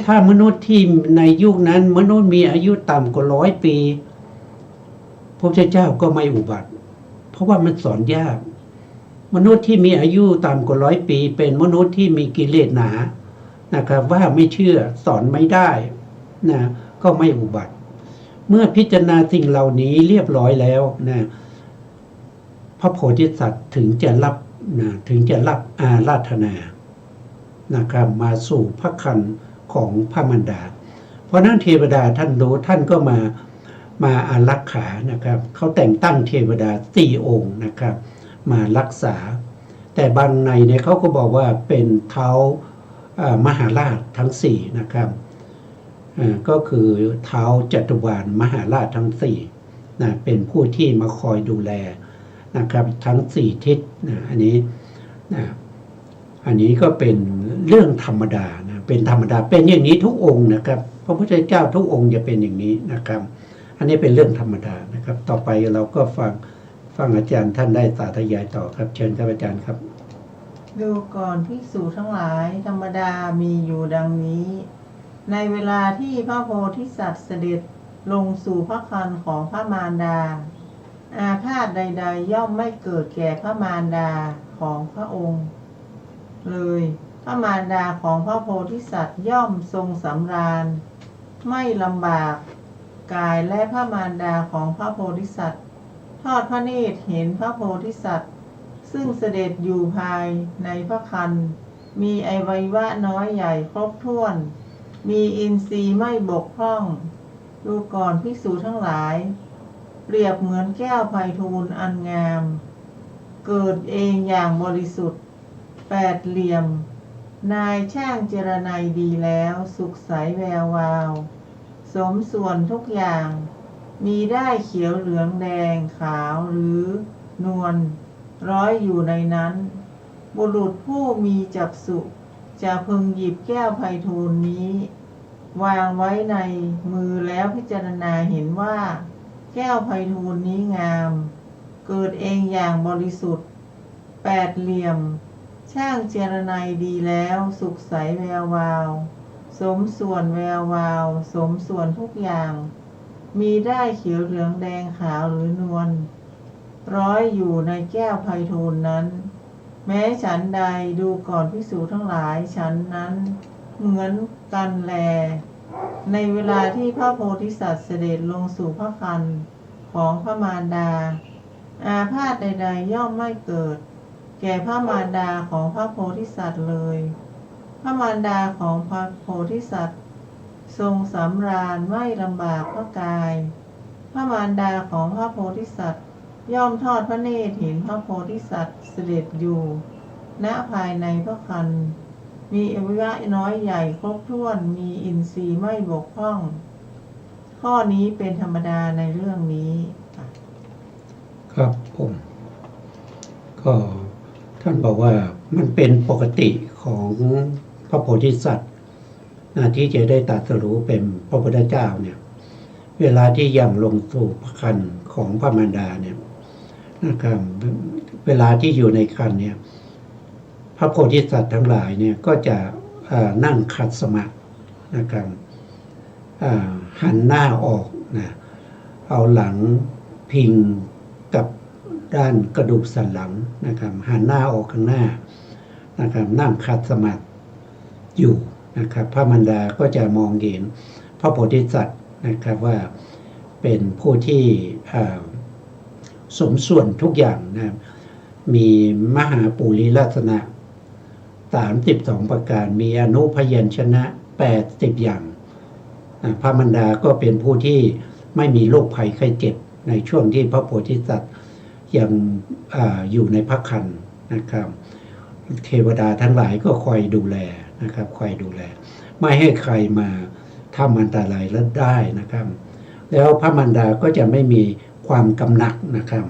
ถ้ามนุษย์ที่ในยุคนั้นมนุษย์มีอายุต่ำกว่า100 ปีพระพุทธเจ้าก็ไม่อุบัติเพราะว่ามันสอนยากมนุษย์ที่มีอายุต่ำกว่า100 ปีเป็นมนุษย์ที่มีกิเลสหนานะครับว่าไม่เชื่อสอนไม่ได้นะก็ไม่อุบัติเมื่อพิจารณาสิ่งเหล่านี้เรียบร้อยแล้วนะพระโพธิสัตว์ถึงจะรับอาราธนานะครับมาสู่พระครรภ์ของพระมารดาเพราะนั้นเทวดาท่านรู้ท่านก็มาอารักขานะครับเขาแต่งตั้งเทวดา4 องค์นะครับมารักษาแต่บางในเนี่ยเขาก็บอกว่าเป็นเท้ามหาราชทั้ง4นะครับก็คือเท้าจัตุวาลมหาราชทั้ง4นะเป็นผู้ที่มาคอยดูแลนะครับทั้ง4 ทิศนะอันนี้ก็เป็นเรื่องธรรมดานะเป็นธรรมดาเป็นอย่างนี้ทุกองค์นะครับพระพุทธเจ้าทุกองค์จะเป็นอย่างนี้นะครับอันนี้เป็นเรื่องธรรมดานะครับต่อไปเราก็ฟังอาจารย์ท่านได้สาธยายต่อครับเชิญครับอาจารย์ครับดูก่อนภิกษุทั้งหลายธรรมดามีอยู่ดังนี้ในเวลาที่พระโพธิสัตว์เสด็จลงสู่พระครรภ์ของพระมารดาอาพาธใดๆย่อมไม่เกิดแก่พระมารดาของพระองค์เลยพระมารดาของพระโพธิสัตว์ย่อมทรงสำราญไม่ลำบากกายและพระมารดาของพระโพธิสัตว์ทอดพระเนตรเห็นพระโพธิสัตว์ซึ่งเสด็จอยู่ภายในพระครรภ์มีอวัยวะน้อยใหญ่ครบถ้วนมีอินทรีย์ไม่บกพร่องดูก่อนภิกษุทั้งหลายเปรียบเหมือนแก้วไพฑูรย์อันงามเกิดเองอย่างบริสุทธิ์8 เหลี่ยม นายช่างเจรไนยดีแล้วสุขใสแวววาวสมส่วนทุกอย่างมีได้เขียวเหลืองแดงขาวหรือนวลร้อยอยู่ในนั้นบุรุษผู้มีจักษุจะพึงหยิบแก้วไพฑูรย์นี้วางไว้ในมือแล้วพิจารณาเห็นว่าแก้วไพฑูรย์นี้งามเกิดเองอย่างบริสุทธิ์แปดเหลี่ยมช่างเจรไนยดีแล้วสุขใสแวววาวสมส่วนแวววาวสมส่วนทุกอย่างมีได้เขียวเหลืองแดงขาวหรือนวลร้อยอยู่ในแก้วไพฑูรย์นั้นแม้ฉันใดดูก่อนภิกษุทั้งหลายฉันนั้นเหมือนกันแลในเวลาที่พระโพธิสัตว์เสด็จลงสู่พระครรภ์ของพระมารดาอาพาธใดๆย่อมไม่เกิดแก่พระมารดาของพระโพธิสัตว์เลยพระมารดาของพระโพธิสัตว์ทรงสำราญไม่ลำบากพระกายพระมารดาของพระโพธิสัตว์ย่อมทอดพระเนตรเห็นพระโพธิสัตว์เสด็จอยู่ณภายในพระครรภ์มีอวัยวะน้อยใหญ่ครบถ้วนมีอินทรีย์ไม่บกพร่องข้อนี้เป็นธรรมดาในเรื่องนี้ครับผมก็ท่านบอกว่ามันเป็นปกติของพระโพธิสัตว์ที่จะได้ตรัสรู้เป็นพระพุทธเจ้าเนี่ยเวลาที่ยังลงสู่พระครรภ์ของพระมารดาเนี่ยนะครับเวลาที่อยู่ในครรภ์เนี่ยพระโพธิสัตว์ทั้งหลายเนี่ยก็จะนั่งขัดสมาธินะครับหันหน้าออกนะเอาหลังพิงกับด้านกระดูกสันหลังนะครับหันหน้าออกข้างหน้านะครับนั่งขัดสมาธิอยู่นะครับพระมารดาก็จะมองเห็นพระโพธิสัตว์นะครับว่าเป็นผู้ที่สมส่วนทุกอย่างนะมีมหาปุริลักษณะ32ประการมีอนุพยัญชนะ80อย่างพระมารดาก็เป็นผู้ที่ไม่มีโรคภัยไข้เจ็บในช่วงที่พระโพธิสัตว์ยังอยู่ในพระครรภ์นะครับเทวดาทั้งหลายก็คอยดูแลนะครับคอยดูแลไม่ให้ใครมาทำอันตรายแล้วได้นะครับแล้วพระมารดาก็จะไม่มีความกำหนัดนะครับ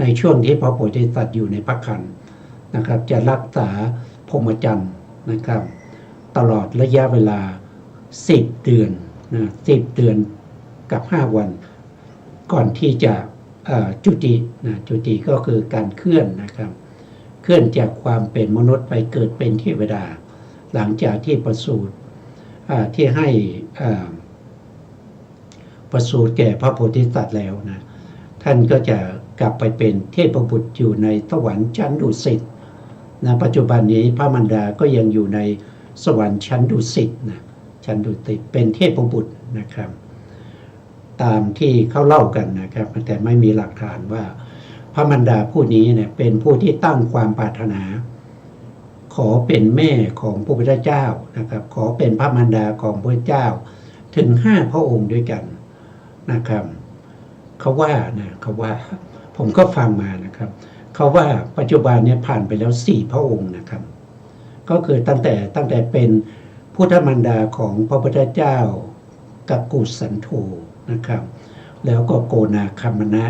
ในช่วงที่พระโพธิสัตว์อยู่ในพระครรภ์นะครับจะรักษาพรหมจรรย์นะครับตลอดระยะเวลา10 เดือนนะ10 เดือนกับ5 วันก่อนที่จะจุตินะจุติก็คือการเคลื่อนนะครับเคลื่อนจากความเป็นมนุษย์ไปเกิดเป็นเทวดาหลังจากที่ประสูติที่ให้ประสูติแก่พระโพธิสัตว์แล้วนะท่านก็จะกลับไปเป็นเทพบุตรอยู่ในสวรรค์ชั้นดุสิตนะปัจจุบันนี้พระมารดาก็ยังอยู่ในสวรรค์ชั้นดุสิตนะชั้นดุสิตเป็นเทพบุตรนะครับตามที่เขาเล่ากันนะครับแต่ไม่มีหลักฐานว่าพระมารดาผู้นี้เนี่ยเป็นผู้ที่ตั้งความปรารถนาขอเป็นแม่ของพระพุทธเจ้านะครับขอเป็นพระมารดาของพระพุทธเจ้าถึง5 พระองค์ด้วยกันนะครับเขาว่าผมก็ฟังมานะครับเขาว่าปัจจุบันเนี่ยผ่านไปแล้ว4 พระองค์นะครับก็คือตั้งแต่เป็นพุทธมารดาของพระพุทธเจ้ากักกุสันโธนะครับแล้วก็โกนาคัมมนะ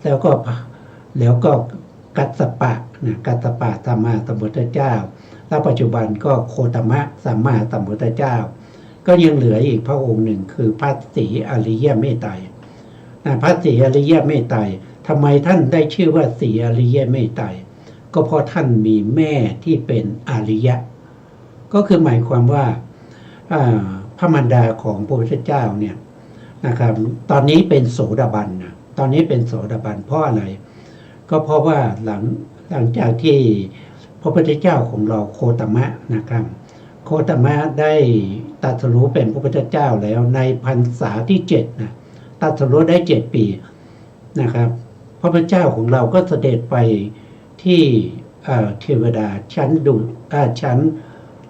แล้วก็กัสสปะนะกัสสปะสัมมาสัมพุทธเจ้าและปัจจุบันก็โคตมะสัมมาสัมพุทธเจ้าก็ยังเหลืออีกพระองค์หนึ่งคือพระศรีอริยเมตไตรพระศรีอริยเมตไตรทำไมท่านได้ชื่อว่าศรีอริยเมตไตรก็เพราะท่านมีแม่ที่เป็นอริยะก็คือหมายความว่าพระมารดาของพระพุทธเจ้าเนี่ยนะครับตอนนี้เป็นโสดาบันนะตอนนี้เป็นโสดาบันเพราะอะไรก็เพราะว่าหลังจากที่พระพุทธเจ้าของเราโคตมะนะครับโคตมะได้ตรัสรู้เป็นพระพุทธเจ้าแล้วในพรรษาที่7นะตรัสรู้ได้7 ปีนะครับพระพุทธเจ้าของเราก็เสด็จไปที่เทวดาชั้น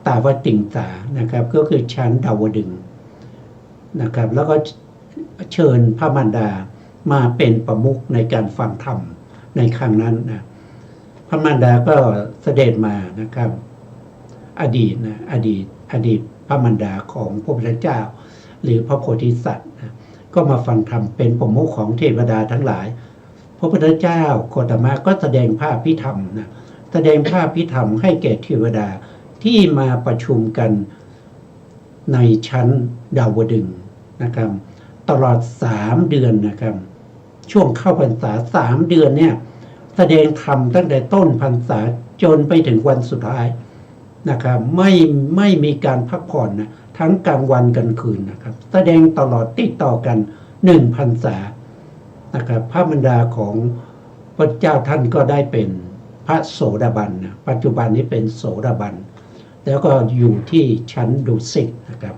ตาวติงสานะครับก็คือชั้นดาวดึงส์นะครับแล้วก็เชิญพระมารดามาเป็นประมุขในการฟังธรรมในครั้งนั้นนะพระมารดาก็เสด็จมานะครับ อดีตนะอดีตพระมารดาของพระพุทธเจ้าหรือพระโพธิสัตว์นะก็มาฟังธรรมเป็นประมุขของเทวดาทั้งหลายพระพุทธเจ้าโคตมะก็แสดงภาพพิธรรมนะแสดงภาพพิธรรมให้แก่เทวดาที่มาประชุมกันในชั้นดาวดึงส์นะครับตลอด3 เดือนนะครับช่วงเข้าพรรษา3 เดือนเนี่ยแสดงธรรมตั้งแต่ต้นพรรษาจนไปถึงวันสุดท้ายนะครับไม่มีการพักผ่อนนะทั้งกลางวันกลางคืนนะครับแสดงตลอดติดต่อกัน1 พรรษานะครับพระมารดาของพระเจ้าท่านก็ได้เป็นพระโสดาบันนะปัจจุบันนี้เป็นโสดาบันแล้วก็อยู่ที่ชั้นดุสิตนะครับ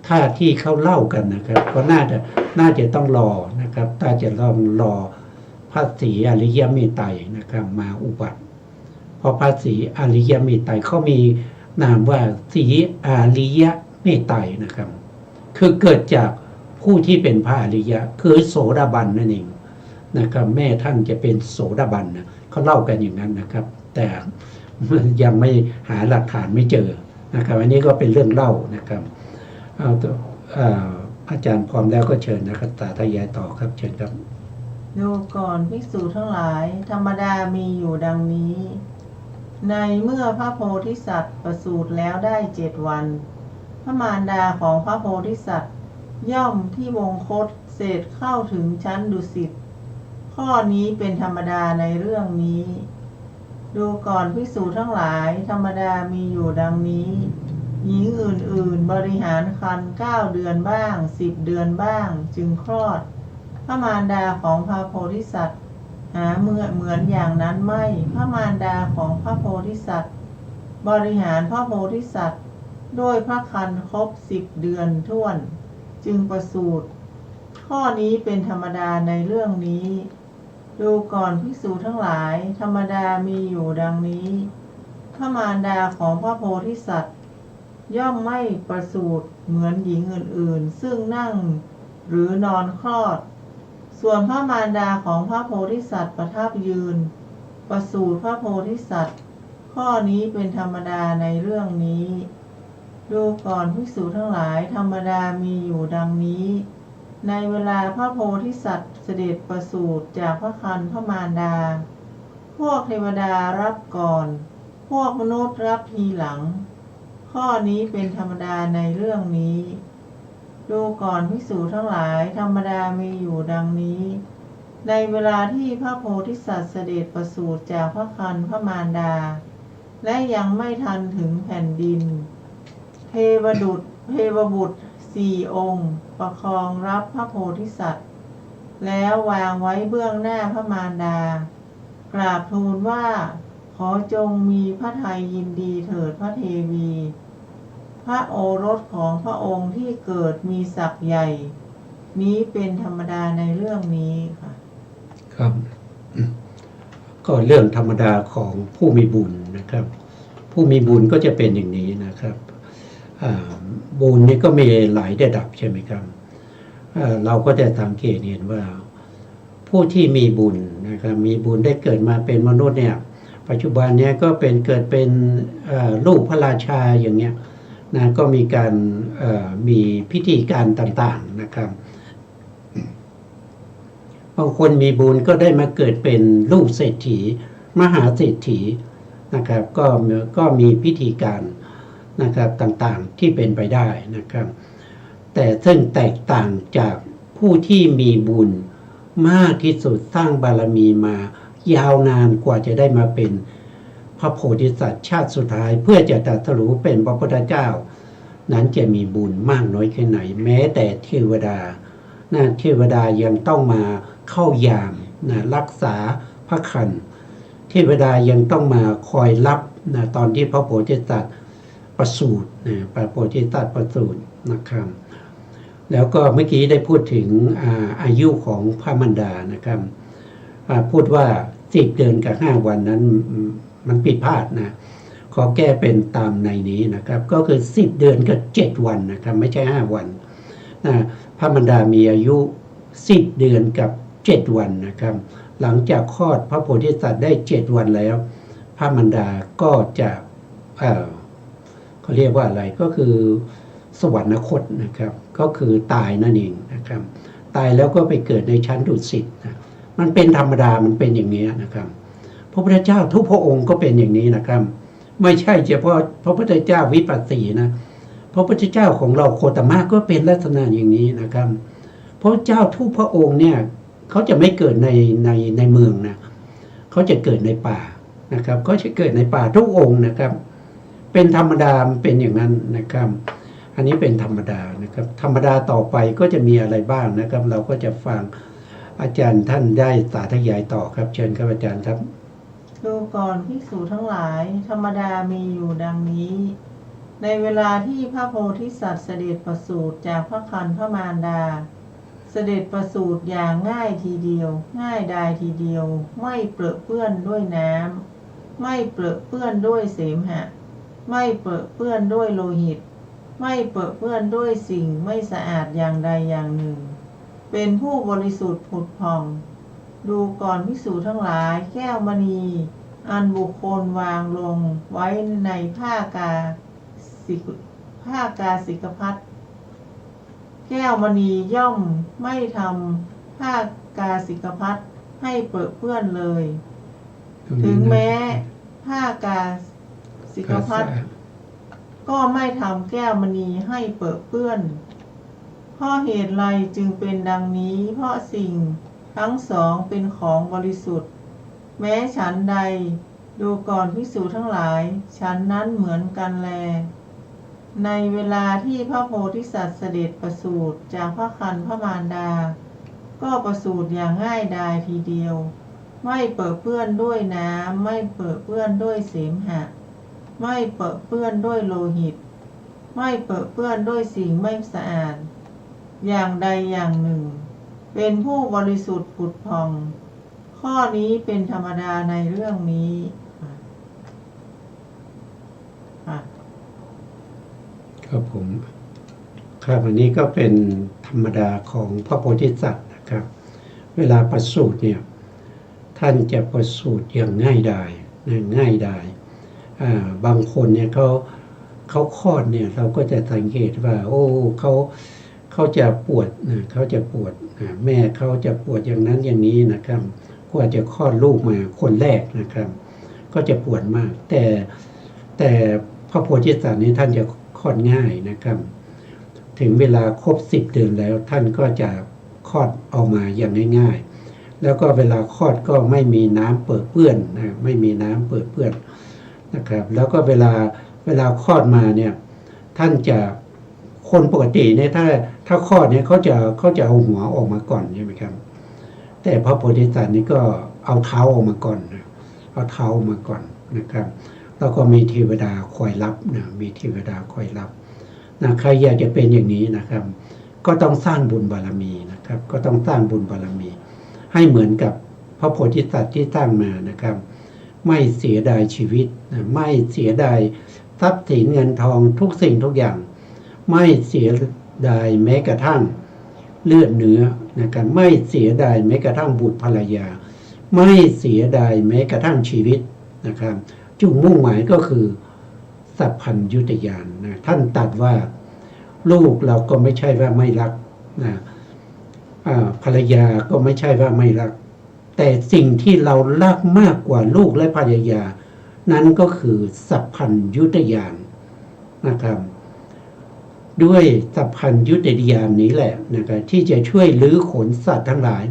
ถ้าที่เขาเล่ากันนะครับก็น่าจะต้องรอนะครับถ้าจะต้องรอพระศรีอริยเมตไตรนะครับมาอุบัติเพราะพระศรีอริยเมตไตรเขามีนามว่าศรีอริยเมตไตรนะครับคือเกิดจากผู้ที่เป็นพระอริยะคือโสดาบันนั่นเองนะครับแม่ท่านจะเป็นโสดาบันนะเขาเล่ากันอย่างนั้นนะครับแต่ยังไม่หาหลักฐานไม่เจอนะครับอันนี้ก็เป็นเรื่องเล่านะครับอาจารย์พร้อมแล้วก็เชิญนะครับสาธยายต่อครับเชิญครับดูก่อนภิกษุทั้งหลายธรรมดามีอยู่ดังนี้ในเมื่อพระโพธิสัตว์ประสูติแล้วได้7 วันพระมารดาของพระโพธิสัตว์ย่อมที่วงคตเศษเข้าถึงชั้นดุสิตข้อนี้เป็นธรรมดาในเรื่องนี้ดูก่อนภิกษุทั้งหลายธรรมดามีอยู่ดังนี้หญิงอื่นๆบริหารครรภ์9 เดือนบ้าง10 เดือนบ้างจึงคลอดพระมารดาของพระโพธิสัตว์หาเหมือนอย่างนั้นไม่พระมารดาของพระโพธิสัตว์บริหารพระโพธิสัตว์ด้วยพระครรภ์ครบ10 เดือนถ้วนจึงประสูติข้อนี้เป็นธรรมดาในเรื่องนี้ดูก่อนภิกษุทั้งหลายธรรมดามีอยู่ดังนี้พระมารดาของพระโพธิสัตว์ย่อมไม่ประสูติเหมือนหญิงอื่นๆซึ่งนั่งหรือนอนคลอดส่วนพระมารดาของพระโพธิสัตว์ประทับยืนประสูติพระโพธิสัตว์ข้อนี้เป็นธรรมดาในเรื่องนี้ดูก่อนภิกษุทั้งหลายธรรมดามีอยู่ดังนี้ในเวลาพระโพธิสัตว์เสด็จประสูติจากพระครรภ์พระมารดาพวกเทวดารับก่อนพวกมนุษย์รับทีหลังข้อนี้เป็นธรรมดาในเรื่องนี้ดูก่อนภิกษุทั้งหลายธรรมดามีอยู่ดังนี้ในเวลาที่พระโพธิสัตว์เสด็จประสูติจากพระครรภ์พระมารดาและยังไม่ทันถึงแผ่นดินเทวบุตร4 องค์ประคองรับพระโพธิสัตว์แล้ววางไว้เบื้องหน้าพระมารดากราบทูลว่าขอจงมีพระทัยยินดีเถิดพระเทวีพระโอรสของพระองค์ที่เกิดมีศักย์ใหญ่นี้เป็นธรรมดาในเรื่องนี้ค่ะครับก็เรื่องธรรมดาของผู้มีบุญนะครับผู้มีบุญก็จะเป็นอย่างนี้นะครับบุญนี่ก็มีหลายระดับใช่ไหมครับเราก็จะสังเกตเห็นว่าผู้ที่มีบุญนะครับมีบุญได้เกิดมาเป็นมนุษย์เนี่ยปัจจุบันนี้ก็เป็นเกิดเป็นลูกพระราชาอย่างเงี้ยนะก็มีการมีพิธีการต่างๆนะครับบางคนมีบุญก็ได้มาเกิดเป็นลูกเศรษฐีมหาเศรษฐีนะครับก็มีพิธีการนะครับต่างๆที่เป็นไปได้นะครับแต่ซึ่งแตกต่างจากผู้ที่มีบุญมากที่สุดสร้างบารมีมายาวนานกว่าจะได้มาเป็นพระโพธิสัตว์ชาติสุดท้ายเพื่อจะตรัสรู้เป็นพระพุทธเจ้านั้นจะมีบุญมากน้อยแค่ไหนแม้แต่เทวดาเทวดายังต้องมาเข้ายามรักษาพระครรภ์เทวดายังต้องมาคอยรับตอนที่พระโพธิสัตว์ประสูติพระโพธิสัตว์ประสูตินะครับแล้วก็เมื่อกี้ได้พูดถึงอายุของพระมารดานะครับพูดว่า10 เดือนกับ5 วันนั้นมันผิดพลาดนะขอแก้เป็นตามในนี้นะครับก็คือ10 เดือนกับ7 วันนะครับไม่ใช่5 วันพระมารดามีอายุ10 เดือนกับ7 วันนะครับหลังจากคลอดพระโพธิสัตว์ได้7 วันแล้วพระมารดาก็จะ เขาเรียกว่าอะไรก็คือสวรรคตนะครับ ก็คือตายนั่นเองนะครับ ตายแล้วก็ไปเกิดในชั้นดุสิตนะมันเป็นธรรมดามันเป็นอย่างนี้นะครับพระพุทธเจ้าทุกพระองค์ก็เป็นอย่างนี้นะครับไม่ใช่เฉพาะพระพุทธเจ้าวิปัสสีนะพระพุทธเจ้าของเราโคตมะก็เป็นลักษณะอย่างนี้นะครับพระเจ้าทุกพระองค์เนี่ยเขาจะไม่เกิดในเมืองนะเขาจะเกิดในป่านะครับก็จะเกิดในป่าทุกองค์นะครับเป็นธรรมดาเป็นอย่างนั้นนะครับอันนี้เป็นธรรมดานะครับธรรมดาต่อไปก็จะมีอะไรบ้างนะครับเราก็จะฟังอาจารย์ท่านได้สาธยายต่อครับเชิญครับอาจารย์ครับดูก่อนภิกษุทั้งหลายธรรมดามีอยู่ดังนี้ในเวลาที่พระโพธิสัตว์เสด็จประสูติจากพระครรภ์พระมารดาเสด็จประสูติอย่างง่ายทีเดียวง่ายดายทีเดียวไม่เปรอะเปื้อนด้วยน้ำไม่เปรอะเปื้อนด้วยเสมหะไม่เปรอะเปื้อนด้วยโลหิตไม่เปรอะเปื้อนด้วยสิ่งไม่สะอาดอย่างใดอย่างหนึ่งเป็นผู้บริสุทธิ์ผุดผ่องดูก่อนภิกษุทั้งหลายแก้วมณีอันบุคคลวางลงไว้ในผ้ากาสิกพัสแก้วมณีย่อมไม่ทำผ้ากาสิกพัสให้เปรอะเปื้อนเลยถึงแม้ผ้ากาสิกพัสก็ไม่ทำแก้วมณีให้เปรอะเปื้อนเพราะเหตุไรจึงเป็นดังนี้เพราะสิ่งทั้งสองเป็นของบริสุทธิ์แม้ฉันใดดูก่อนภิกษุทั้งหลายฉันนั้นเหมือนกันแลในเวลาที่พระโพธิสัตว์เสด็จประสูติจากพระครรภ์พระมารดาก็ประสูติอย่างง่ายดายทีเดียวไม่เปรอะเปื้อนด้วยน้ำไม่เปรอะเปื้อนด้วยเสมหะไม่เปรอะเปื้อนด้วยโลหิตไม่เปรอะเปื้อนด้วยสิ่งไม่สะอาดอย่างใดอย่างหนึ่งเป็นผู้บริสุทธิ์ผุดผ่องข้อนี้เป็นธรรมดาในเรื่องนี้ครับผมครับอันนี้ก็เป็นธรรมดาของพระโพธิสัตว์นะครับเวลาประสูติเนี่ยท่านจะประสูติอย่างง่ายดายง่ายดายบางคนเนี่ยเขาคลอดเนี่ยเราก็จะสังเกตว่าโอ้เขาจะปวดเขาจะปวดแม่เขาจะปวดอย่างนั้นอย่างนี้นะครับกว่าจะคลอดลูกมาคนแรกนะครับก็จะปวดมากแต่พระโพธิสัตว์นี้ท่านจะคลอดง่ายนะครับถึงเวลาครบ10 เดือนแล้วท่านก็จะคลอดออกมาอย่างง่ายๆแล้วก็เวลาคลอดก็ไม่มีน้ำเปื้อนนะไม่มีน้ำเปื้อนนะครับแล้วก็เวลาคลอดมาเนี่ยท่านจะคนปกติเนี่ยถ้าคลอดเนี่ยเขาจะเอาหัวออกมาก่อนใช่ไหมครับแต่พระโพธิสัตว์นี่ก็เอาเท้าออกมาก่อนเอาเท้าออกมาก่อนนะครับแล้วก็มีเทวดาคอยรับนะมีเทวดาคอยรับนะใครอยากจะเป็นอย่างนี้นะครับก็ต้องสร้างบุญบารมีนะครับก็ต้องสร้างบุญบารมี ให้เหมือนกับพระโพธิสัตว์ที่สร้างมานะครับไม่เสียดายชีวิตนะไม่เสียดายทรัพย์สินเงินทองทุกสิ่งทุกอย่างไม่เสียดายแม้กระทั่งเลือดเนื้อนะครับไม่เสียดายแม้กระทั่งบุตรภรรยาไม่เสียดายแม้กระทั่งชีวิตนะครับจุดมุ่งหมายก็คือสัพพัญญุตญาณนะท่านตรัสว่าลูกเราก็ไม่ใช่ว่าไม่รักนะภรรยาก็ไม่ใช่ว่าไม่รักแต่สิ่งที่เรารักมากกว่าลูกและภรรยานั้นก็คือสัพพัญญุตญาณนะครับด้วยสัพพัญญุตญาณนี้แหละนะครับที่จะช่วยลื้อขนสัตว์ทั้งหลาย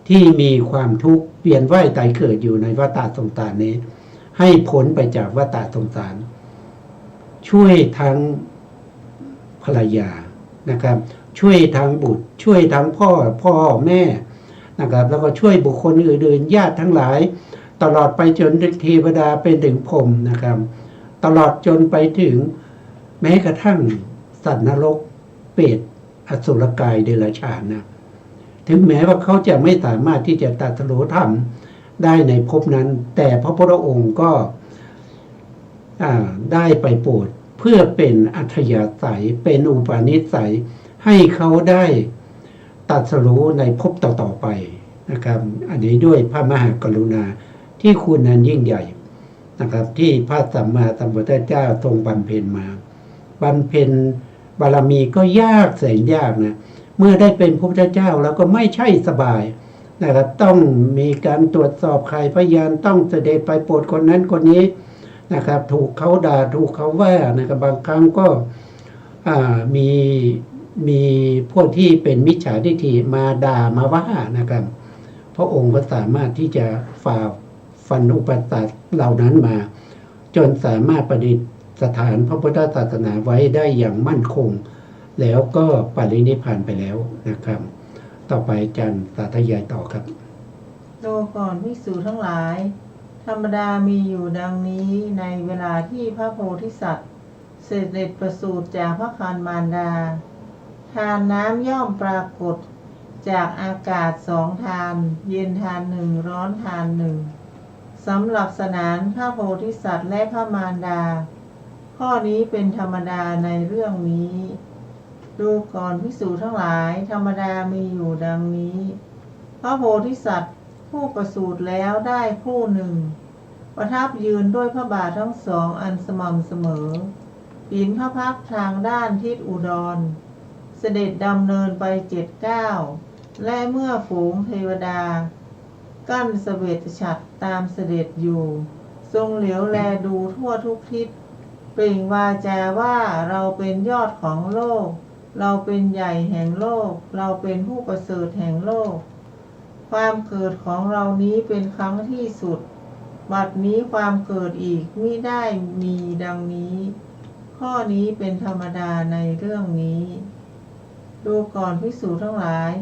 ที่มีความทุกข์เวียนว่ายตายเกิดอยู่ในวัฏสงสารนี้ให้พ้นไปจากวัฏสงสารช่วยทั้งภรรยานะครับช่วยทั้งบุตรช่วยทั้งพ่อแม่นะครับแล้วก็ช่วยบุคคลอื่นๆญาติทั้งหลายตลอดไปจนถึงเทวดาเป็นถึงพรหมนะครับตลอดจนไปถึงแม้กระทั่งสัตว์นรกเปรตอสุรกายเดรัจฉานนะถึงแม้ว่าเขาจะไม่สามารถที่จะตรัสรู้ธรรมได้ในภพนั้นแต่พระพุทธองค์ก็ได้ไปโปรดเพื่อเป็นอัธยาศัยเป็นอุปนิสัยให้เขาได้ตรัสรู้ในภพต่อๆไปนะครับอันนี้ด้วยพระมหากรุณาที่คุณนั้นยิ่งใหญ่ นะครับที่พระสัมมาสัมพุทธเจ้าทรงบำเพ็ญมาบำเพ็ญบารมีก็ยากแสนยากนะเมื่อได้เป็นพระพุทธเจ้าแล้วก็ไม่ใช่สบายนะครับต้องมีการตรวจสอบใครพยานต้องเสด็จไปโปรดคนนั้นคนนี้นะครับถูกเขาด่าถูกเขาว่านะครับบางครั้งก็มีพวกที่เป็นมิจฉาทิฏฐิมาด่ามาว่านะครับพระองค์ก็สามารถที่จะฝ่าฟันอุปสรรคเหล่านั้นมาจนสามารถประดิษฐานพระพุทธศาสนาไว้ได้อย่างมั่นคงแล้วก็ปรินิพพานไปแล้วนะครับต่อไปอาจารย์สาธยายต่อครับดูก่อนภิกษุทั้งหลายธรรมดามีอยู่ดังนี้ในเวลาที่พระโพธิสัตว์เสด็จประสูติจากพระครรภ์มารดาทานน้ำย่อมปรากฏจากอากาศ2 ทานเย็นทาน1ร้อนทาน1สำหรับสนานพระโพธิสัตว์และพระมารดาข้อนี้เป็นธรรมดาในเรื่องนี้ดูก่อนภิกษุทั้งหลายธรรมดามีอยู่ดังนี้พระโพธิสัตว์ผู้ประสูติแล้วได้ผู้หนึ่งประทับยืนด้วยพระบาททั้งสองอันสม่ำเสมอปีนพระพักตร์ทางด้านทิศอุดรเสด็จดำเนินไป7 ก้าวและเมื่อฝูงเทวดากั้นเสวตฉัตรตามเสด็จอยู่ทรงเหลียวแลดูทั่วทุกทิศเปล่งวาจาว่าเราเป็นยอดของโลกเราเป็นใหญ่แห่งโลกเราเป็นผู้ประเสริฐแห่งโลกความเกิดของเรานี้เป็นครั้งที่สุดบัดนี้ความเกิดอีกมิได้มีดังนี้ข้อนี้เป็นธรรมดาในเรื่องนี้ดูก่อนภิกษุทั้งหลาย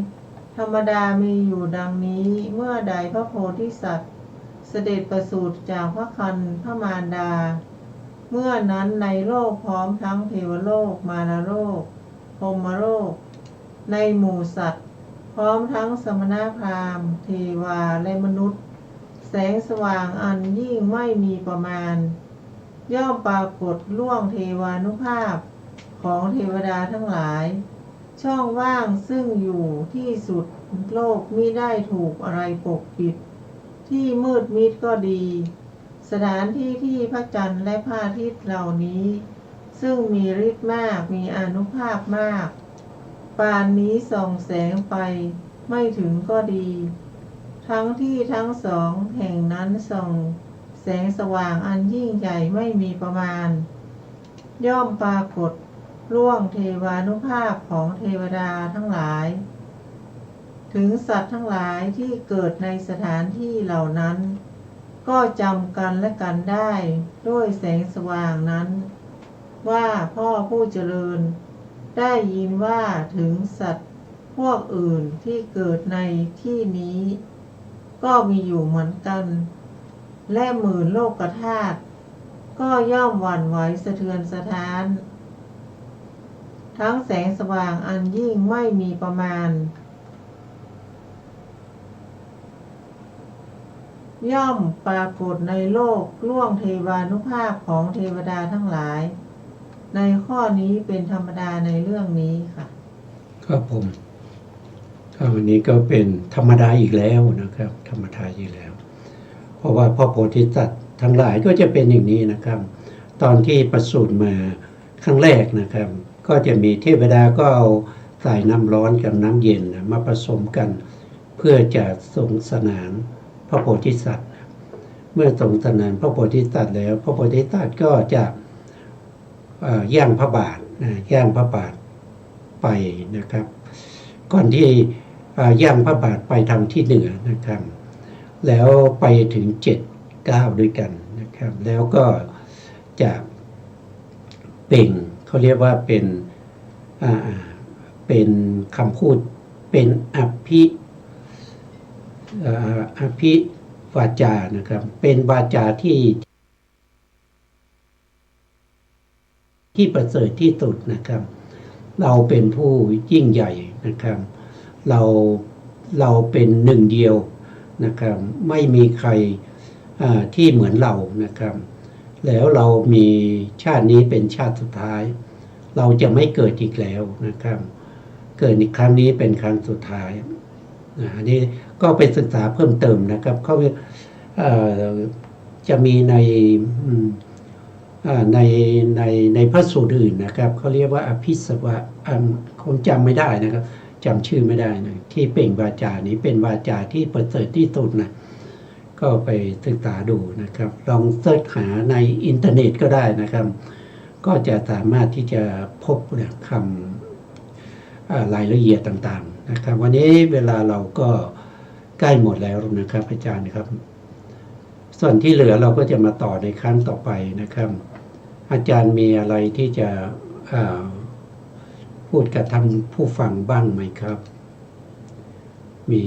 ธรรมดามีอยู่ดังนี้เมื่อใดพระโพธิสัตว์เสด็จประสูติจากพระครรภ์พระมารดาเมื่อนั้นในโลกพร้อมทั้งเทวโลกมารโลกพรหมโลกในหมู่สัตว์พร้อมทั้งสมณพราหมณ์เทวาและมนุษย์แสงสว่างอันยิ่งไม่มีประมาณย่อมปรากฏล่วงเทวานุภาพของเทวดาทั้งหลายช่องว่างซึ่งอยู่ที่สุดโลกมิได้ถูกอะไรปกปิดที่มืดมิดก็ดีสถานที่ที่พระจันทร์และพระอาทิตย์เหล่านี้ซึ่งมีฤทธิ์มากมีอานุภาพมากปานนี้ส่องแสงไปไม่ถึงก็ดีทั้งที่ทั้งสองแห่งนั้นส่องแสงสว่างอันยิ่งใหญ่ไม่มีประมาณย่อมปรากฏล่วงเทวานุภาพของเทวดาทั้งหลายถึงสัตว์ทั้งหลายที่เกิดในสถานที่เหล่านั้นก็จำกันและกันได้ด้วยแสงสว่างนั้นว่าพ่อผู้เจริญได้ยินว่าถึงสัตว์พวกอื่นที่เกิดในที่นี้ก็มีอยู่เหมือนกันและหมื่นโลกธาตุก็ย่อมหวั่นไหวสะเทือนสะท้านทั้งแสงสว่างอันยิ่งไม่มีประมาณย่อมปรากฏในโลกล่วงเทวานุภาพของเทวดาทั้งหลายในข้อนี้เป็นธรรมดาในเรื่องนี้ค่ะครับผมวันนี้ก็เป็นธรรมดาอีกแล้วนะครับธรรมดาอีกแล้วเพราะว่าพระโพธิสัตว์ทั้งหลายก็จะเป็นอย่างนี้นะครับตอนที่ประสูติมาครั้งแรกนะครับก็จะมีเทวดาก็เอาสายน้ำร้อนกับน้ำเย็นมาผสมกันเพื่อจะสงสนานพระโพธิสัตว์เมื่อสงสนานพระโพธิสัตว์แล้วพระโพธิสัตว์ก็จะย่างพระบาทย่างพระบาทไปนะครับก่อนที่ย่างพระบาทไปทางที่เหนือนะครับแล้วไปถึง7 ก้าวด้วยกันนะครับแล้วก็จะเป่งเขาเรียกว่าเป็นคำพูดเป็นอภิวาจานะครับเป็นวาจาที่ประเสริฐที่สุดนะครับเราเป็นผู้ยิ่งใหญ่นะครับเราเป็นหนึ่งเดียวนะครับไม่มีใครที่เหมือนเรานะครับแล้วเรามีชาตินี้เป็นชาติสุดท้ายเราจะไม่เกิดอีกแล้วนะครับเกิดอีกครั้งนี้เป็นครั้งสุดท้ายอันนี้ก็ไปศึกษาเพิ่มเติมนะครับเขา จะมีในอืมในในในพระสูตรอื่นนะครับเขาเรียกว่าอภิสวะคงจำไม่ได้นะครับจำชื่อไม่ได้นะที่เปล่งวาจานี้เป็นวาจาที่ประเสริฐที่สุดนะก็ไปศึกษาดูนะครับลองเสิร์ชหาในอินเทอร์เน็ตก็ได้นะครับก็จะสามารถที่จะพบคำรายละเอียดต่างๆนะครับวันนี้เวลาเราก็ใกล้หมดแล้วนะครับอาจารย์ครับส่วนที่เหลือเราก็จะมาต่อในครั้งต่อไปนะครับอาจารย์มีอะไรที่จะพูดกับท่านผู้ฟังบ้างไหมครับมี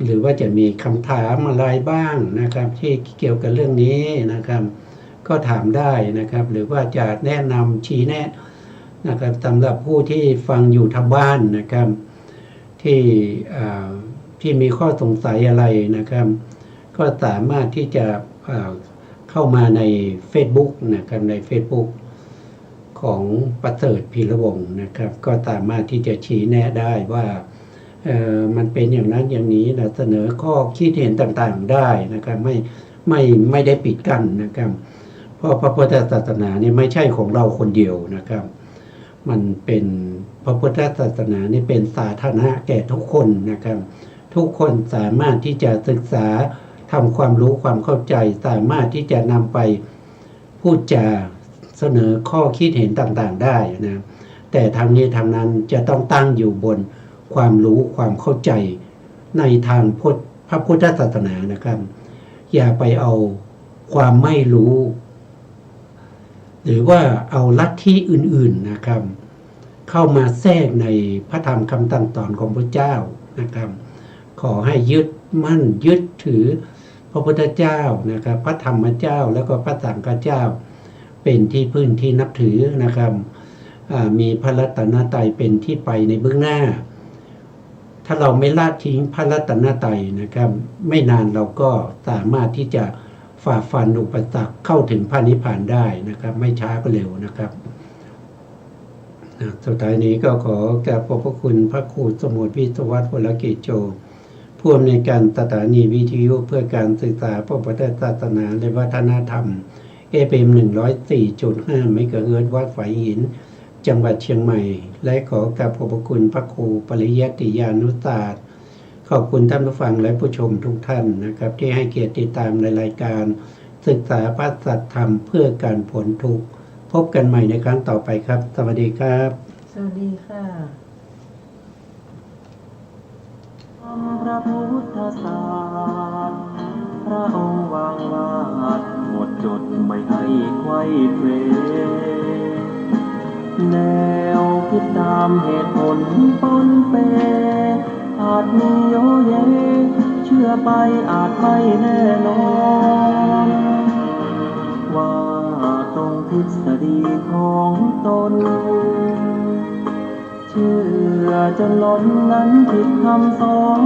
หรือว่าจะมีคำถามอะไรบ้างนะครับที่เกี่ยวกับเรื่องนี้นะครับก็ถามได้นะครับหรือว่าจะแนะนำชี้แนะนะครับสำหรับผู้ที่ฟังอยู่ทางบ้านนะครับที่มีข้อสงสัยอะไรนะครับก็สามารถที่จะเข้ามาใน Facebook นะครับใน Facebook ของประเสริฐพีระวงศ์นะครับก็สามารถที่จะชี้แนะได้ว่ามันเป็นอย่างนั้นอย่างนี้นะเสนอข้อคิดเห็นต่างๆได้นะครับไม่ได้ปิดกั้นนะครับเพราะพระพุทธศาสนาเนี่ยไม่ใช่ของเราคนเดียวนะครับมันเป็นพระพุทธศาสนานี่เป็นสาธารณะแก่ทุกคนนะครับทุกคนสามารถที่จะศึกษาทำความรู้ความเข้าใจสามารถที่จะนำไปพูดจาเสนอข้อคิดเห็นต่างๆได้นะแต่ทางนี้ทางนั้นจะต้องตั้งอยู่บนความรู้ความเข้าใจในทางพระพุทธศาสนานะครับอย่าไปเอาความไม่รู้หรือว่าเอาลัทธิอื่นๆนะครับเข้ามาแทรกในพระธรรมคำสั่งสอนของพระเจ้านะครับขอให้ยึดมั่นยึดถือพระพุทธเจ้านะครับพระธรรมเจ้าแล้วก็พระสังฆเจ้าเป็นที่พึ่งที่นับถือนะครับมีพระรัตนตรัยเป็นที่ไปในเบื้องหน้าถ้าเราไม่ละทิ้งพระรัตนตรัยนะครับไม่นานเราก็สามารถที่จะฝ่าฟันอุปสรรคเข้าถึงพระนิพพานได้นะครับไม่ช้าก็เร็วนะครับสุดท้ายนี้ก็ขอกราบขอบพระคุณพระครูสมุทรวิศวัฒน์วรกิจโจผู้อำนวยการสถานีวิทยุเพื่อการศึกษาพระพุทธศาสนาและวัฒนธรรม FM 104.5 เมกะเฮิรตซ์วัดฝายหินจังหวัดเชียงใหม่และขอกราบขอบพระคุณพระครูปริยัติยานุศาสตร์ขอบคุณท่านผู้ฟังและผู้ชมทุกท่านนะครับที่ให้เกียรติติดตามในรายการศึกษาพระสัจธรรมเพื่อการพ้นทุกข์พบกันใหม่ในครั้งต่อไปครับสวัสดีครับสวัสดีค่ะพระพุทธศาสนาพระองค์วางวาดหมดจดไม่ให้ไขว้เขวแนวคิดตามเหตุผลปนเปอาจมีโยเยเชื่อไปอาจไม่แน่นอนว่าตรงทฤษฎีของตนเชื่อจนล้นนั้นผิดคำสอน